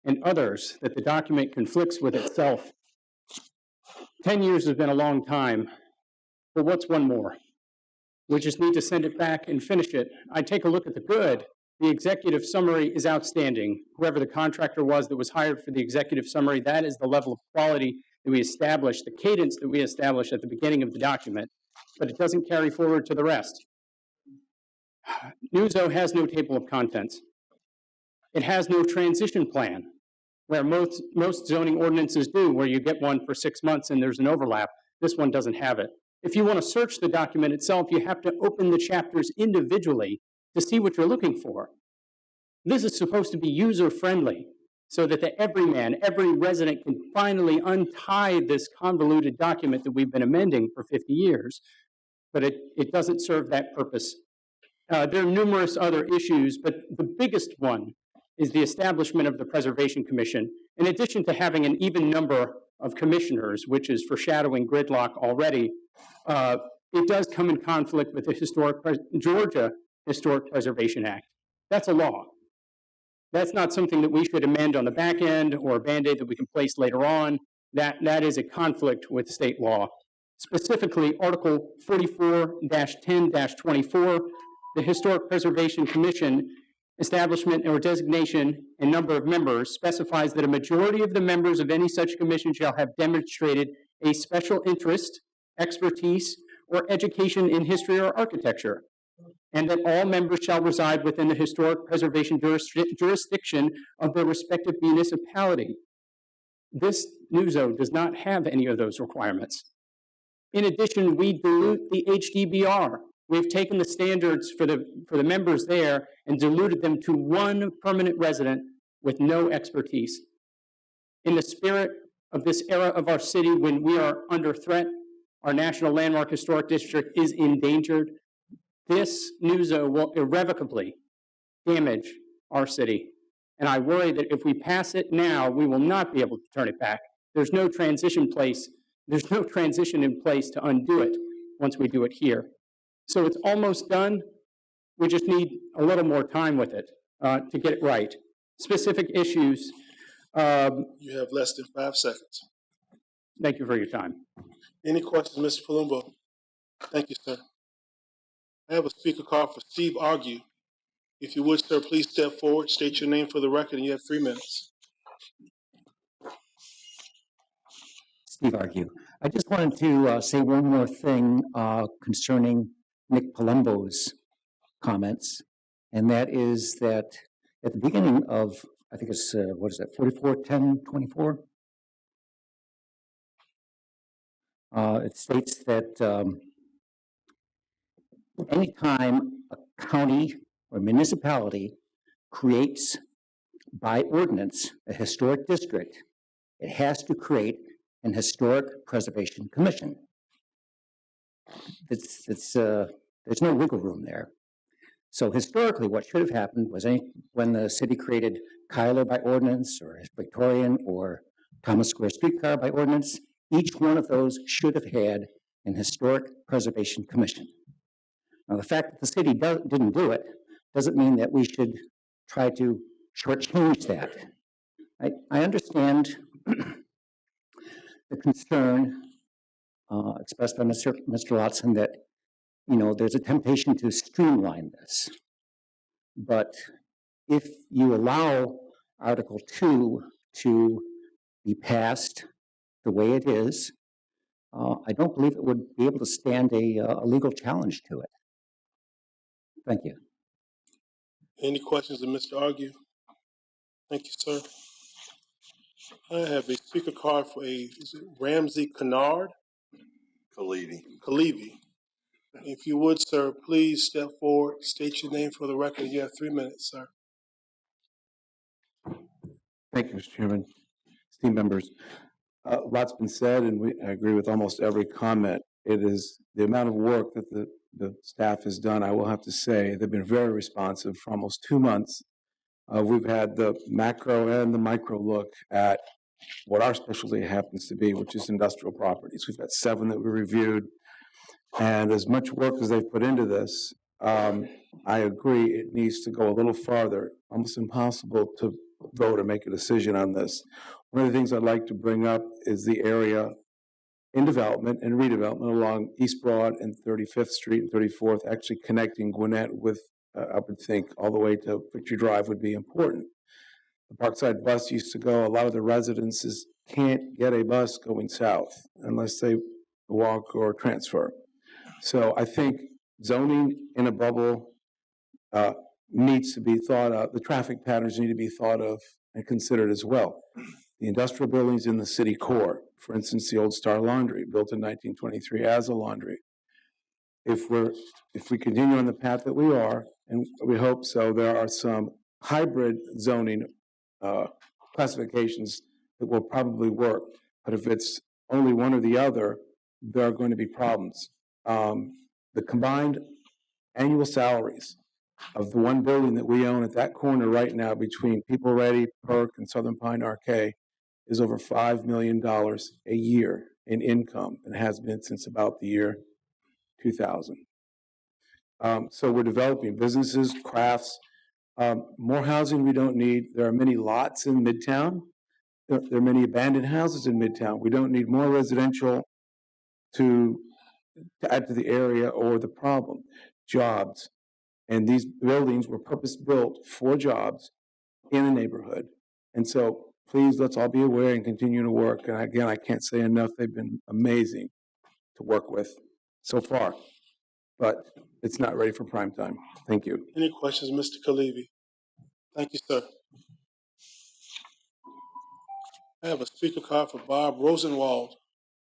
and others that the document conflicts with itself. 10 years has been a long time, but what's one more? We just need to send it back and finish it. I take a look at the good. The executive summary is outstanding. Whoever the contractor was that was hired for the executive summary, that is the level of quality that we established, the cadence that we established at the beginning of the document, but it doesn't carry forward to the rest. Newzo has no table of contents. It has no transition plan, where most zoning ordinances do, where you get one for 6 months and there's an overlap. This one doesn't have it. If you want to search the document itself, you have to open the chapters individually to see what you're looking for. This is supposed to be user-friendly so that the everyman, every resident can finally untie this convoluted document that we've been amending for 50 years, but it doesn't serve that purpose. There are numerous other issues, but the biggest one is the establishment of the Preservation Commission. In addition to having an even number of commissioners, which is foreshadowing gridlock already, it does come in conflict with the Georgia Historic Preservation Act. That's a law. That's not something that we should amend on the back end or a Band-Aid that we can place later on. That is a conflict with state law. Specifically, Article 44-10-24 The Historic Preservation Commission establishment or designation and number of members specifies that a majority of the members of any such commission shall have demonstrated a special interest, expertise, or education in history or architecture, and that all members shall reside within the historic preservation jurisdiction of their respective municipality. This Newzo does not have any of those requirements. In addition, we dilute the HDBR. We've taken the standards for the members there and diluted them to one permanent resident with no expertise. In the spirit of this era of our city, when we are under threat, our National Landmark Historic District is endangered, this Newzo will irrevocably damage our city. And I worry that if we pass it now, we will not be able to turn it back. There's no transition in place to undo it once we do it here. So it's almost done. We just need a little more time with it to get it right. Specific issues. You have less than 5 seconds. Thank you for your time. Any questions, Mr. Palumbo? Thank you, sir. I have a speaker card for Steve Argue. If you would, sir, please step forward, state your name for the record, and you have 3 minutes. Steve Argue. I just wanted to say one more thing concerning Nick Palumbo's comments, and that is that at the beginning of, I think it's, 441024? It states that anytime a county or municipality creates by ordinance a historic district, it has to create an historic preservation commission. There's no wiggle room there. So historically, what should have happened was when the city created Kyler by ordinance, or Victorian, or Thomas Square Streetcar by ordinance, each one of those should have had an historic preservation commission. Now, the fact that the city didn't do it doesn't mean that we should try to shortchange that. I understand the concern expressed by Mr. Watson that, there's a temptation to streamline this. But if you allow Article 2 to be passed the way it is, I don't believe it would be able to stand a legal challenge to it. Thank you. Any questions of Mr. Argue? Thank you, sir. I have a speaker card for is it Ramsey Kennard? Kalevi. If you would, sir, please step forward, state your name for the record. You have 3 minutes, sir. Thank you, Mr. Chairman. Esteemed members, a lot's been said, and I agree with almost every comment. It is the amount of work that the staff has done. I will have to say they've been very responsive for almost 2 months. We've had the macro and the micro look at what our specialty happens to be, which is industrial properties. We've got 7 that we reviewed, and as much work as they've put into this, I agree it needs to go a little farther. Almost impossible to vote or make a decision on this. One of the things I'd like to bring up is the area in development and redevelopment along East Broad and 35th Street and 34th, actually connecting Gwinnett with, I would think, all the way to Victory Drive would be important. The Parkside bus used to go. A lot of the residences can't get a bus going south unless they walk or transfer. So I think zoning in a bubble needs to be thought of. The traffic patterns need to be thought of and considered as well. The industrial buildings in the city core, for instance, the old Star Laundry, built in 1923 as a laundry. If we continue on the path that we are, and we hope so, there are some hybrid zoning classifications that will probably work. But if it's only one or the other, there are going to be problems. The combined annual salaries of the one building that we own at that corner right now between People Ready, Perk, and Southern Pine Arcade is over $5 million a year in income, and has been since about the year 2000. So we're developing businesses, crafts, more housing we don't need. There are many lots in Midtown. There are many abandoned houses in Midtown. We don't need more residential to add to the area or the problem. Jobs. And these buildings were purpose-built for jobs in the neighborhood. And so please, let's all be aware and continue to work. And again, I can't say enough. They've been amazing to work with so far, but it's not ready for prime time. Thank you. Any questions, Mr. Kalivi? Thank you, sir. I have a speaker card for Bob Rosenwald.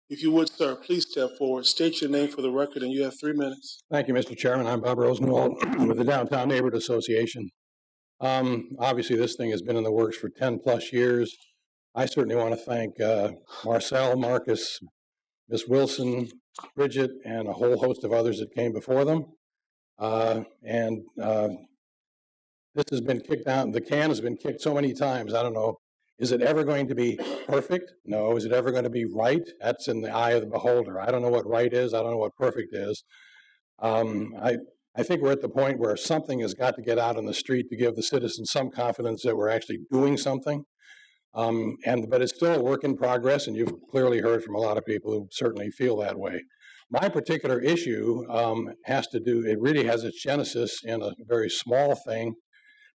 If you would, sir, please step forward. State your name for the record, and you have 3 minutes. Thank you, Mr. Chairman. I'm Bob Rosenwald with the Downtown Neighborhood Association. Obviously, this thing has been in the works for 10 plus years. I certainly want to thank Marcel, Marcus, Miss Wilson, Bridget, and a whole host of others that came before them. This has been kicked down. The can has been kicked so many times. I don't know. Is it ever going to be perfect? No. Is it ever going to be right? That's in the eye of the beholder. I don't know what right is. I don't know what perfect is. I think we're at the point where something has got to get out on the street to give the citizens some confidence that we're actually doing something. But it's still a work in progress, and you've clearly heard from a lot of people who certainly feel that way. My particular issue has to do, it really has its genesis in a very small thing,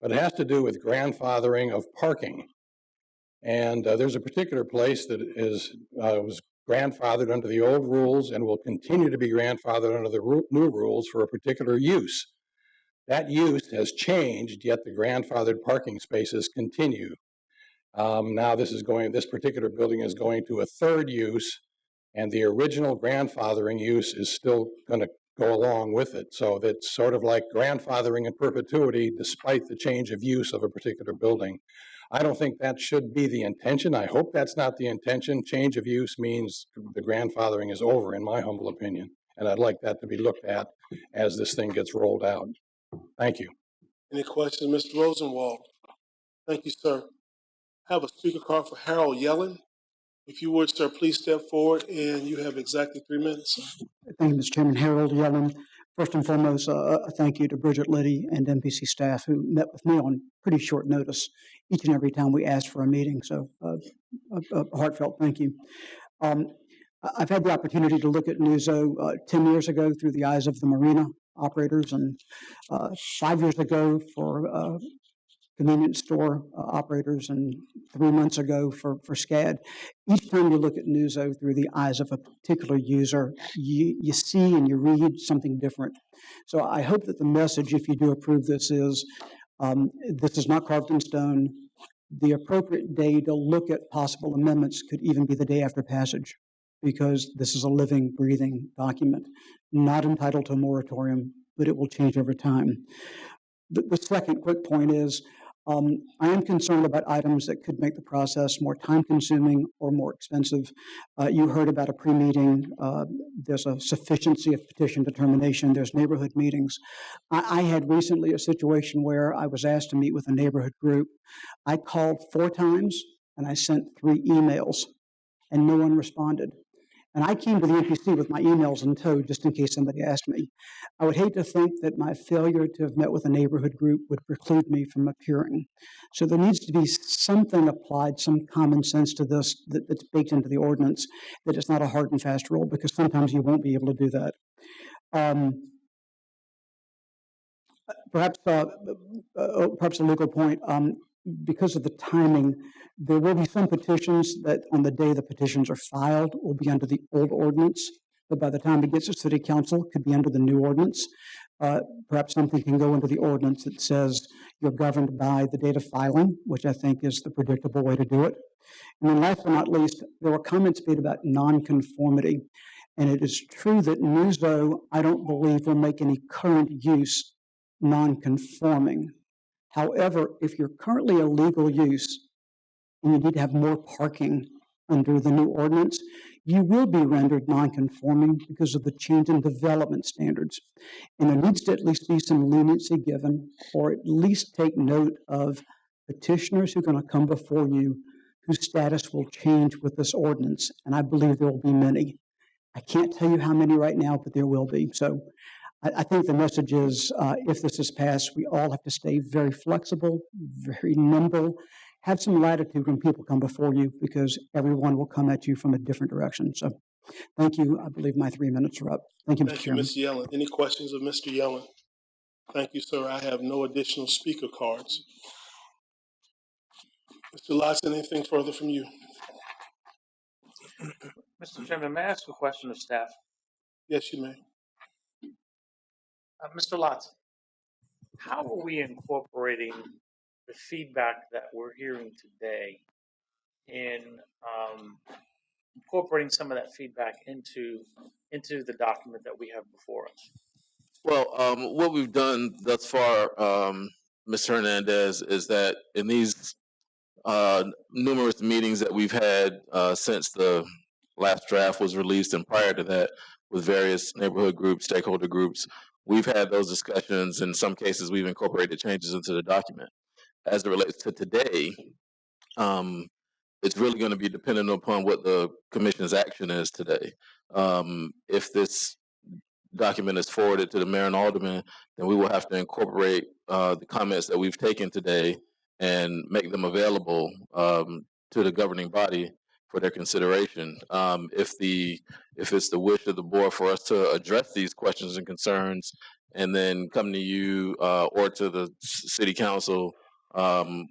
but it has to do with grandfathering of parking. And there's a particular place that was grandfathered under the old rules and will continue to be grandfathered under the new rules for a particular use. That use has changed, yet the grandfathered parking spaces continue. Now this particular building is going to a third use, and the original grandfathering use is still going to go along with it. So that's sort of like grandfathering in perpetuity despite the change of use of a particular building. I don't think that should be the intention. I hope that's not the intention. Change of use means the grandfathering is over, in my humble opinion. And I'd like that to be looked at as this thing gets rolled out. Thank you. Any questions, Mr. Rosenwald? Thank you, sir. I have a speaker card for Harold Yellen. If you would, sir, please step forward, and you have exactly 3 minutes. Thank you, Mr. Chairman. Harold Yellen. First and foremost, a thank you to Bridget Liddy and MPC staff who met with me on pretty short notice each and every time we asked for a meeting. So a heartfelt thank you. I've had the opportunity to look at Newzo 10 years ago through the eyes of the marina operators, and 5 years ago for convenience store operators, and 3 months ago for SCAD. Each time you look at Newzo through the eyes of a particular user, you see and you read something different. So I hope that the message, if you do approve this, is this is not carved in stone. The appropriate day to look at possible amendments could even be the day after passage, because this is a living, breathing document, not entitled to a moratorium, but it will change over time. The second quick point is, I am concerned about items that could make the process more time-consuming or more expensive. You heard about a pre-meeting. There's a sufficiency of petition determination. There's neighborhood meetings. I had recently a situation where I was asked to meet with a neighborhood group. I called 4 times, and I sent 3 emails, and no one responded. And I came to the MPC with my emails in tow just in case somebody asked me. I would hate to think that my failure to have met with a neighborhood group would preclude me from appearing. So there needs to be something applied, some common sense to this that's baked into the ordinance, that it's not a hard and fast rule, because sometimes you won't be able to do that. Perhaps a legal point. Because of the timing, there will be some petitions that on the day the petitions are filed will be under the old ordinance, but by the time it gets to City Council, it could be under the new ordinance. Perhaps something can go into the ordinance that says you're governed by the date of filing, which I think is the predictable way to do it. And then last but not least, there were comments made about nonconformity. And it is true that Newzo, I don't believe, will make any current use nonconforming. However, if you're currently a legal use and you need to have more parking under the new ordinance, you will be rendered nonconforming because of the change in development standards. And there needs to at least be some leniency given, or at least take note of petitioners who are going to come before you whose status will change with this ordinance. And I believe there will be many. I can't tell you how many right now, but there will be. So I think the message is, if this is passed, we all have to stay very flexible, very nimble, have some latitude when people come before you, because everyone will come at you from a different direction. So thank you. I believe my 3 minutes are up. Thank you, Mr. Chairman. Thank you, Ms. Yellen. Any questions of Mr. Yellen? Thank you, sir. I have no additional speaker cards. Mr. Lodson, anything further from you? Mr. Chairman, may I ask a question of staff? Yes, you may. Mr. Lotson, how are we incorporating the feedback that we're hearing today in incorporating some of that feedback into the document that we have before us? Well, what we've done thus far, Ms. Hernandez, is that in these numerous meetings that we've had since the last draft was released and prior to that with various neighborhood groups, stakeholder groups, we've had those discussions. In some cases, we've incorporated changes into the document. As it relates to today, it's really going to be dependent upon what the commission's action is today. If this document is forwarded to the mayor and alderman, then we will have to incorporate the comments that we've taken today and make them available to the governing body for their consideration. If it's the wish of the board for us to address these questions and concerns and then come to you or to the city council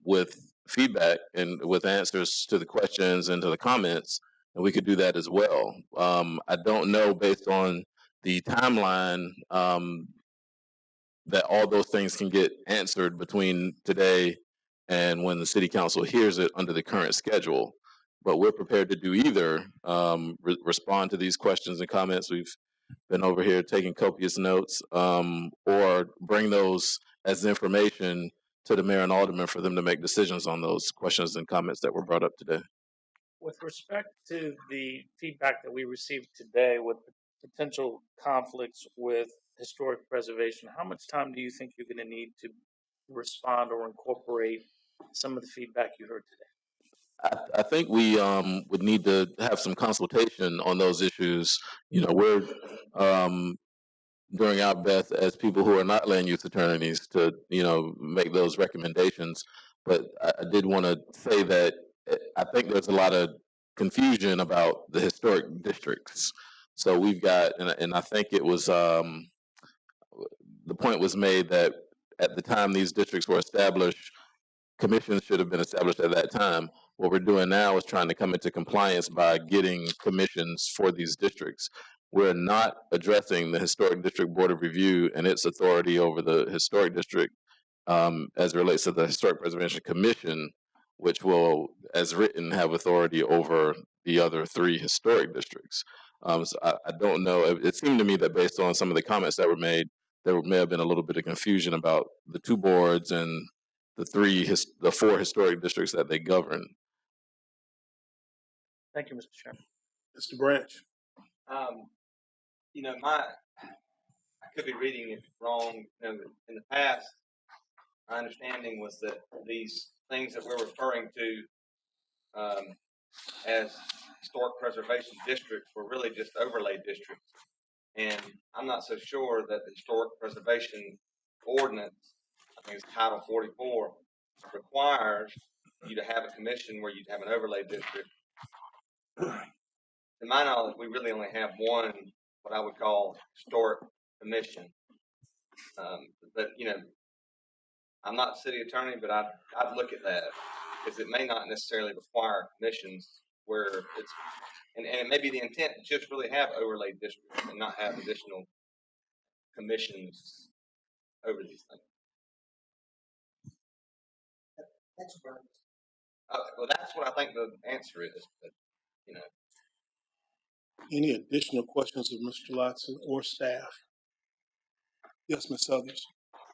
with feedback and with answers to the questions and to the comments, and we could do that as well. I don't know, based on the timeline, that all those things can get answered between today and when the city council hears it under the current schedule. But we're prepared to do either, respond to these questions and comments. We've been over here taking copious notes, or bring those as information to the mayor and alderman for them to make decisions on those questions and comments that were brought up today. With respect to the feedback that we received today with potential conflicts with historic preservation, how much time do you think you're going to need to respond or incorporate some of the feedback you heard today? I think we would need to have some consultation on those issues. You know, we're doing our best as people who are not land use attorneys to, you know, make those recommendations. But I did want to say that I think there's a lot of confusion about the historic districts. So we've got, and I think it was, the point was made that at the time these districts were established, commissions should have been established at that time. What we're doing now is trying to come into compliance by getting commissions for these districts. We're not addressing the Historic District Board of Review and its authority over the historic district as it relates to the Historic Preservation Commission, which will, as written, have authority over the other 3 historic districts. So I don't know. It seemed to me that based on some of the comments that were made, there may have been a little bit of confusion about the 2 boards and the 4 historic districts that they govern. Thank you, Mr. Chairman. Mr. Branch. You know, I could be reading it wrong. You know, in the past, my understanding was that these things that we're referring to as historic preservation districts were really just overlay districts. And I'm not so sure that the historic preservation ordinance, I think it's Title 44, requires you to have a commission where you'd have an overlay district. To my knowledge, we really only have one, what I would call historic commission. But you know, I'm not city attorney, but I'd look at that because it may not necessarily require commissions where it's, and it may be the intent to just really have overlay districts and not have additional commissions over these things. That's right. Well, that's what I think the answer is, but you know. Any additional questions of Mr. Lodson or staff? Yes, Ms. Southers.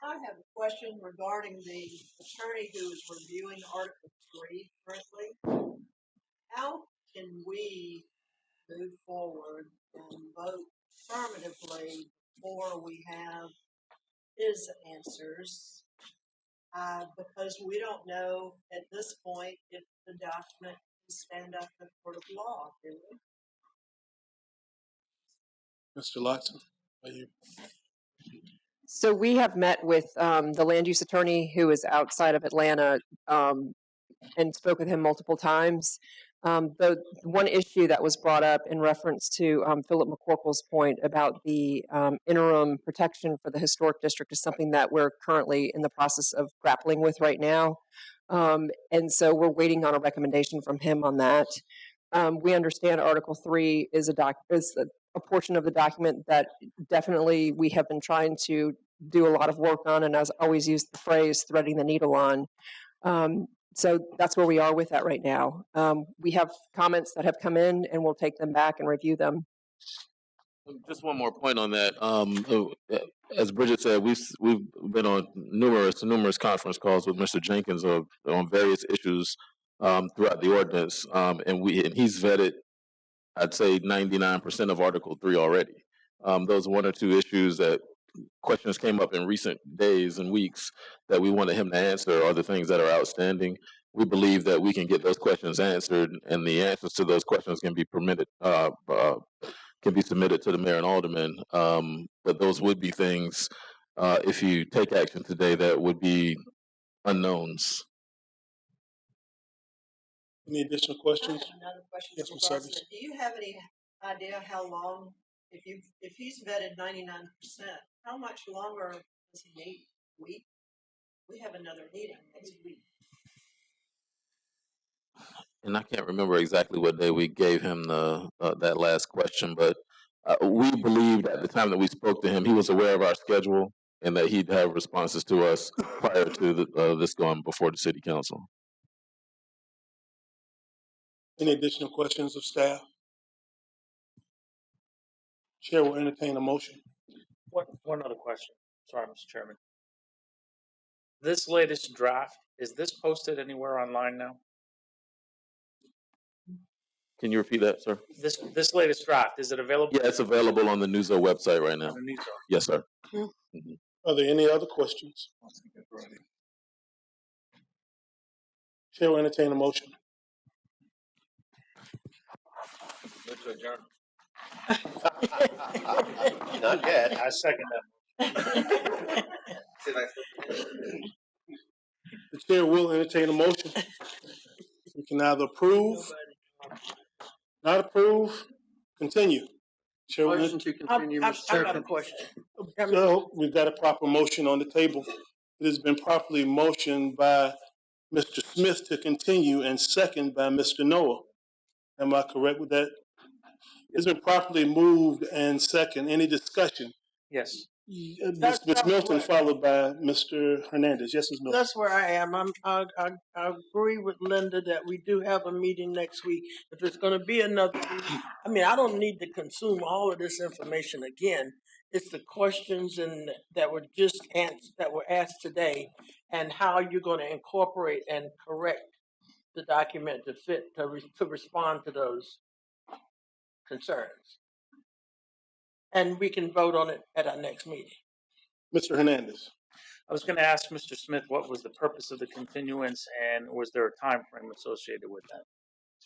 I have a question regarding the attorney who is reviewing Article 3 currently. How can we move forward and vote affirmatively before we have his answers? Because we don't know at this point if the document can stand up in court of law, do we? Mr. Lodson, are you? So we have met with the land use attorney who is outside of Atlanta and spoke with him multiple times. The one issue that was brought up in reference to Philip McCorkle's point about the interim protection for the historic district is something that we're currently in the process of grappling with right now. And so we're waiting on a recommendation from him on that. We understand Article 3 is a portion of the document that definitely we have been trying to do a lot of work on, and as always use the phrase threading the needle on. So that's where we are with that right now. We have comments that have come in, and we'll take them back and review them. Just one more point on that. As Bridget said, we've been on numerous conference calls with Mr. Jenkins on various issues throughout the ordinance, and he's vetted, I'd say, 99% of Article 3 already. Those one or two issues that questions came up in recent days and weeks that we wanted him to answer are the things that are outstanding. We believe that we can get those questions answered, and the answers to those questions can be submitted to the mayor and aldermen. But those would be things, if you take action today, that would be unknowns. Any additional questions? Another question. Yes, Ms. Garza, Suggs. do you have any idea how long, if he's vetted 99%, how much longer does he need? A week? We have another meeting next week. And I can't remember exactly what day we gave him that last question, but we believed at the time that we spoke to him, he was aware of our schedule and that he'd have responses to us prior to this going before the city council. Any additional questions of staff? Chair will entertain a motion. One other question. Sorry, Mr. Chairman. This latest draft, is this posted anywhere online now? Can you repeat that, sir? This latest draft, is it available? Yeah, it's available on the Newzo website right now. On the Newzo. Yes, sir. Mm-hmm. Are there any other questions? Chair will entertain a motion. Not yet. I second that. The chair will entertain a motion. We can either approve, not approve, continue. Chair will Motion to continue, Mr. Chairman. I've got a question. No, we've got a proper motion on the table. It has been properly motioned by Mr. Smith to continue and second by Mr. Noah. Am I correct with that? It's been properly moved and second. Any discussion? Yes. Ms. Milton, followed by Mr. Hernandez. Yes, Ms. Milton. That's where I am. I agree with Linda that we do have a meeting next week. If it's going to be another meeting, I mean, I don't need to consume all of this information again. It's the questions that were just asked today, and how you're going to incorporate and correct the document to respond to those concerns. And we can vote on it at our next meeting. Mr. Hernandez. I was going to ask Mr. Smith what was the purpose of the continuance, and was there a time frame associated with that?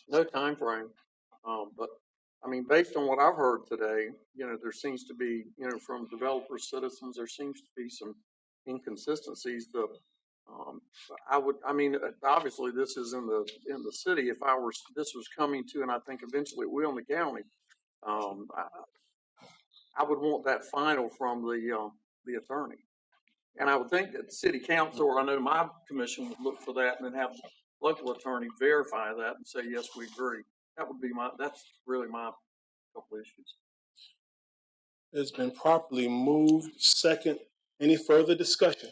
No time frame, but I mean, based on what I've heard today, there seems to be, from developers, citizens, there seems to be some inconsistencies. Obviously, this is in the city. If this was coming to, and I think eventually it will in the county, I would want that final from the attorney. And I would think that the city council, or I know my commission, would look for that and then have the local attorney verify that and say, yes, we agree. That's really my couple issues. It's been properly moved. Second. Any further discussion?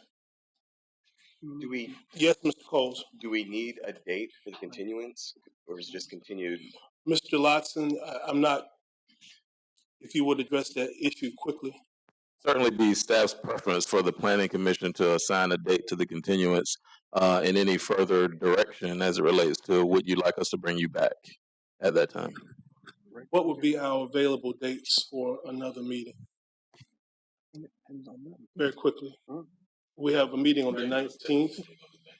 Yes, Mr. Coles. Do we need a date for the continuance, or is it just continued? Mr. Lotson, I'm not, if you would address that issue quickly. Certainly be staff's preference for the planning commission to assign a date to the continuance and any further direction as it relates to would you like us to bring you back at that time. What would be our available dates for another meeting? Very quickly. We have a meeting on the 19th,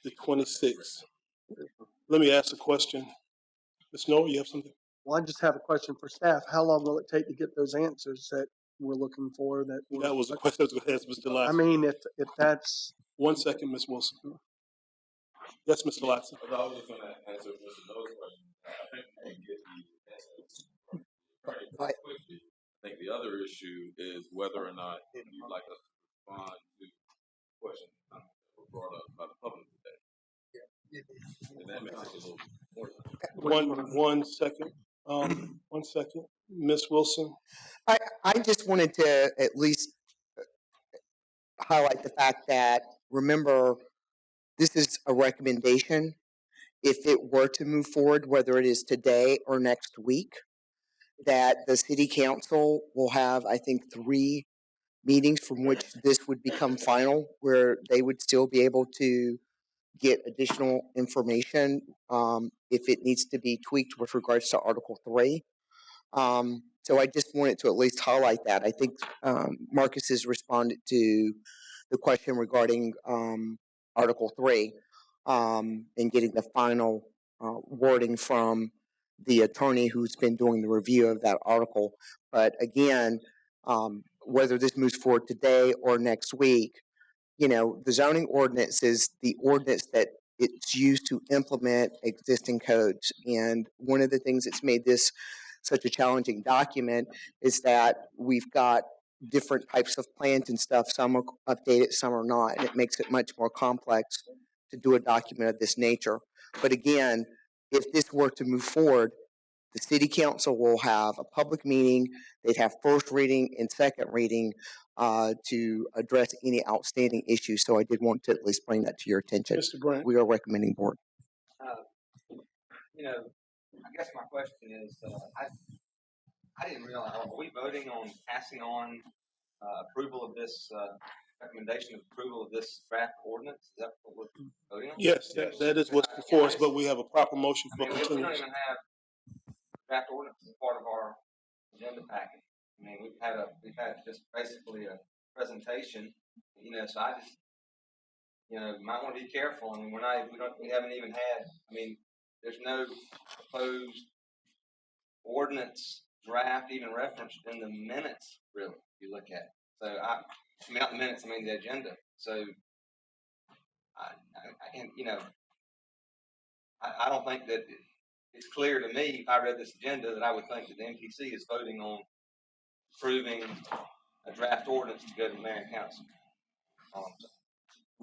the 26th. Let me ask a question. Ms. Noah, you have something? Well, I just have a question for staff. How long will it take to get those answers that we're looking for? That was a question I was going to ask Mr. Lotson. I mean, if that's 1 second, Ms. Wilson. Yes, Mr. Lotson. I was just going to answer Mr. Noah's question. I think the other issue is whether or not you'd like us to respond to questions that were brought up by the public today. And that makes it a little more. One second. 1 second. Ms. Wilson. I just wanted to at least highlight the fact that, remember, this is a recommendation. If it were to move forward, whether it is today or next week, that the city council will have, I think, 3 meetings from which this would become final, where they would still be able to get additional information if it needs to be tweaked with regards to Article 3. So I just wanted to at least highlight that. I think Marcus has responded to the question regarding Article 3 and getting the final wording from the attorney who's been doing the review of that article. But again, whether this moves forward today or next week, you know, the zoning ordinance is the ordinance that it's used to implement existing codes. And one of the things that's made this such a challenging document is that we've got different types of plans and stuff. Some are updated, some are not, and it makes it much more complex to do a document of this nature. But again, if this were to move forward, the city council will have a public meeting. They'd have first reading and second reading to address any outstanding issues. So I did want to at least bring that to your attention. Mr. Grant. We are recommending board. You know, I guess my question is, I didn't realize, are we voting on passing on approval of this recommendation of approval of this draft ordinance? Is that what we're voting on? Yes, that is what's before us, but we have a proper motion for we don't continuance. even have draft ordinance as part of our agenda packet. I mean, we've had just basically a presentation, you know, so I just, you know, might want to be careful. I mean, we haven't even had, I mean, there's no proposed ordinance draft even referenced in the minutes, really, if you look at it. So I mean, not the minutes, I mean the agenda. So and you know, I don't think that it's clear to me, if I read this agenda, that I would think that the MPC is voting on approving a draft ordinance to go to the mayor and council.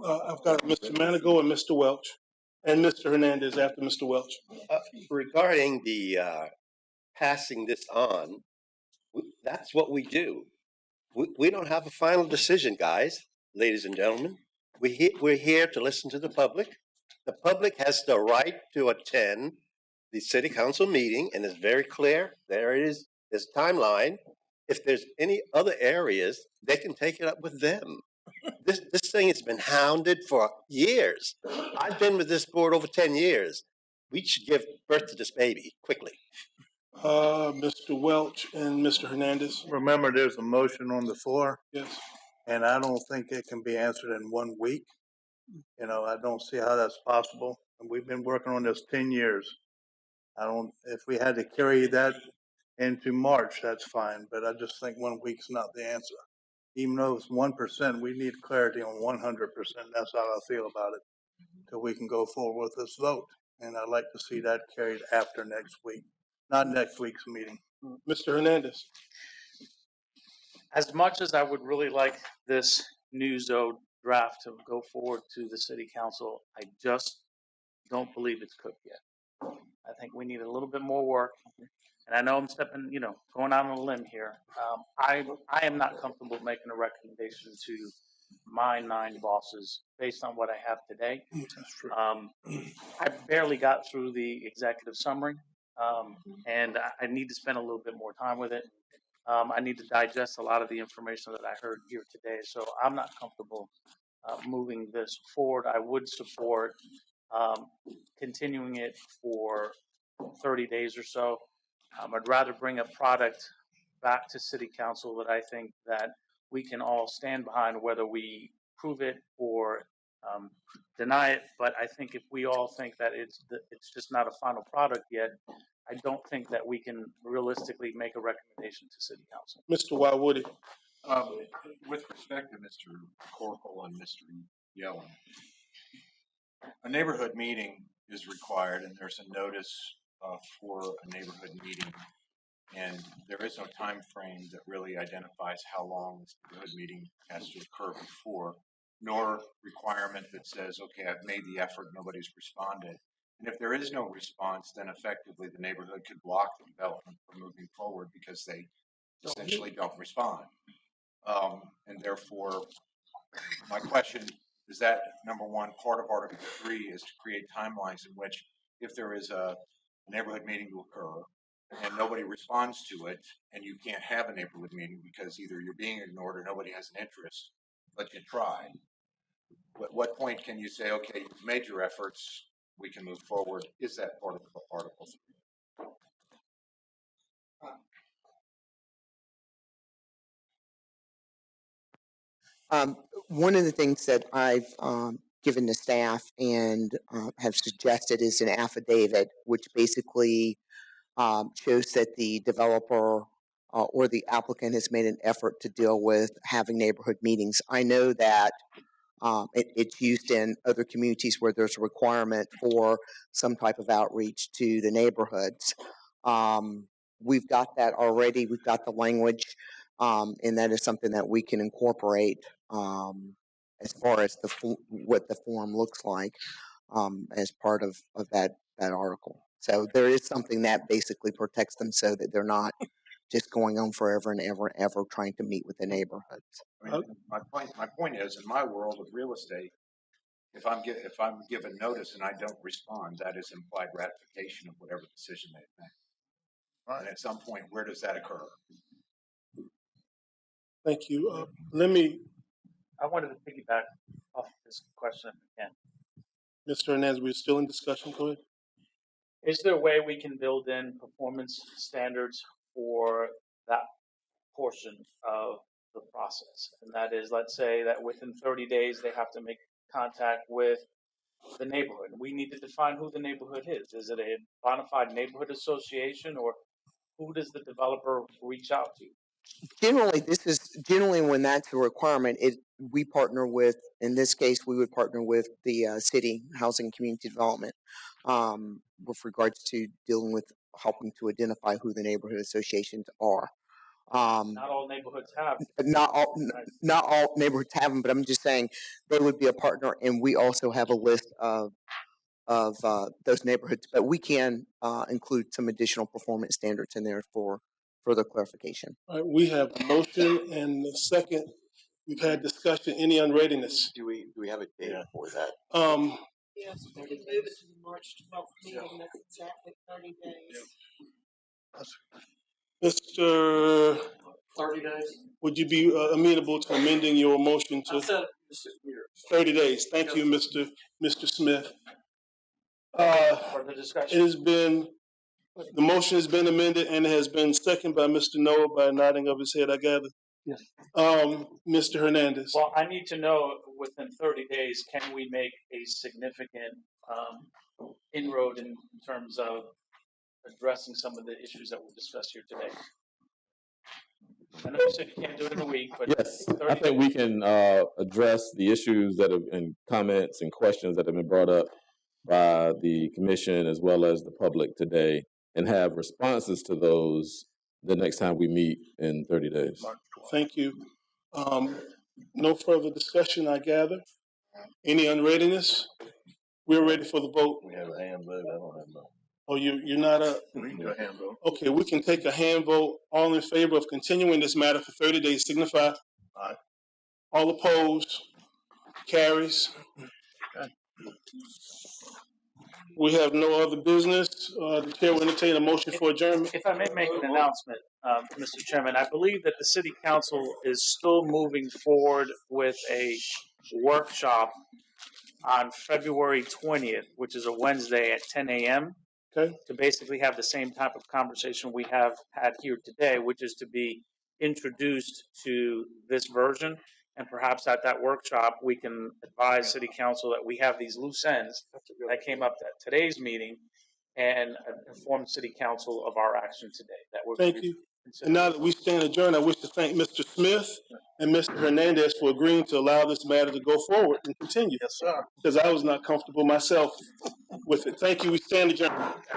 I've got Mr. Manigo and Mr. Welch, and Mr. Hernandez after Mr. Welch. Regarding the passing this on, that's what we do. We don't have a final decision, guys, ladies and gentlemen. We're here to listen to the public. The public has the right to attend the city council meeting, and it's very clear. There it is. There's a timeline. If there's any other areas, they can take it up with them. This thing has been hounded for years. I've been with this board over 10 years. We should give birth to this baby quickly. Mr. Welch and Mr. Hernandez. Remember, there's a motion on the floor. Yes. And I don't think it can be answered in 1 week. You know, I don't see how that's possible. And we've been working on this 10 years. If we had to carry that into March, that's fine. But I just think 1 week's not the answer. Even though it's 1%, we need clarity on 100%. That's how I feel about it. Till we can go forward with this vote. And I'd like to see that carried after next week, not next week's meeting. Mr. Hernandez. As much as I would really like this Newzo draft to go forward to the city council, I just don't believe it's cooked yet. I think we need a little bit more work. And I know I'm stepping, you know, going out on a limb here. I am not comfortable making a recommendation to my 9 bosses based on what I have today. That's true. I barely got through the executive summary, and I need to spend a little bit more time with it. I need to digest a lot of the information that I heard here today, so I'm not comfortable moving this forward. I would support continuing it for 30 days or so. I'd rather bring a product back to city council that I think that we can all stand behind, whether we prove it or deny it. But I think if we all think that it's just not a final product yet, I don't think that we can realistically make a recommendation to city council. Mr. Wildwoody. With respect to Mr. Corporal and Mr. Yellen, a neighborhood meeting is required, and there's a notice for a neighborhood meeting, and there is no time frame that really identifies how long this neighborhood meeting has to occur before, nor requirement that says, okay, I've made the effort, nobody's responded. And if there is no response, then effectively the neighborhood could block the development from moving forward because they essentially don't respond. And therefore, my question is that, number one, part of Article 3 is to create timelines in which if there is a neighborhood meeting to occur and nobody responds to it, and you can't have a neighborhood meeting because either you're being ignored or nobody has an interest, but you try. At what point can you say, okay, you've made your efforts, we can move forward? Is that part of Article 3? One of the things that I've given the staff and have suggested is an affidavit, which basically shows that the developer or the applicant has made an effort to deal with having neighborhood meetings. I know that it's used in other communities where there's a requirement for some type of outreach to the neighborhoods. We've got that already. We've got the language, and that is something that we can incorporate as far as what the form looks like as part of that article. So there is something that basically protects them so that they're not just going on forever and ever and ever trying to meet with the neighborhoods. I mean, my point is, in my world of real estate, if I'm given notice and I don't respond, that is implied ratification of whatever decision they've made. And at some point, where does that occur? Thank you. I wanted to piggyback off this question if I can. Mr. Hernandez, we're still in discussion. Go ahead. Is there a way we can build in performance standards for that portion of the process? And that is, let's say that within 30 days, they have to make contact with the neighborhood. We need to define who the neighborhood is. Is it a bona fide neighborhood association, or who does the developer reach out to? Generally when that's a requirement, we partner with, in this case, we would partner with the city housing community development with regards to dealing with helping to identify who the neighborhood associations are. Not all neighborhoods have. Not all neighborhoods have them, but I'm just saying they would be a partner, and we also have a list of those neighborhoods, but we can include some additional performance standards in there for further clarification. All right, we have a motion and a second. We've had discussion. Any unreadiness? Do we have a date for that? Yes, we can move it to the March 12th meeting. That's exactly 30 days. Mr. 30 days. Would you be amenable to amending your motion to 30 days? Thank you, Mr. Smith. For the discussion. It has been, the motion has been amended and has been seconded by Mr. Noah by a nodding of his head, I gather. Yes. Mr. Hernandez. Well, I need to know within 30 days, can we make a significant inroad in terms of addressing some of the issues that we discussed here today? I know you said you can't do it in a week, but yes, I think we can address the issues that have and comments and questions that have been brought up by the commission as well as the public today, and have responses to those the next time we meet in 30 days. Thank you. No further discussion, I gather. Any unreadiness? We're ready for the vote. We have a hand vote. I don't have none. Oh, you're not up? We can do a hand vote. Okay, we can take a hand vote. All in favor of continuing this matter for 30 days, signify. Aye. All opposed? Carries. Okay. We have no other business. The chair will entertain a motion for adjournment. If I may make an announcement, Mr. Chairman, I believe that the City Council is still moving forward with a workshop on February 20th, which is a Wednesday at 10 a.m. Okay. To basically have the same type of conversation we have had here today, which is to be introduced to this version. And perhaps at that workshop, we can advise City Council that we have these loose ends that came up at today's meeting, and inform City Council of our action today. That would Thank you. And now that we stand adjourned, I wish to thank Mr. Smith and Mr. Hernandez for agreeing to allow this matter to go forward and continue. Yes, sir. Because I was not comfortable myself with it. Thank you. We stand adjourned.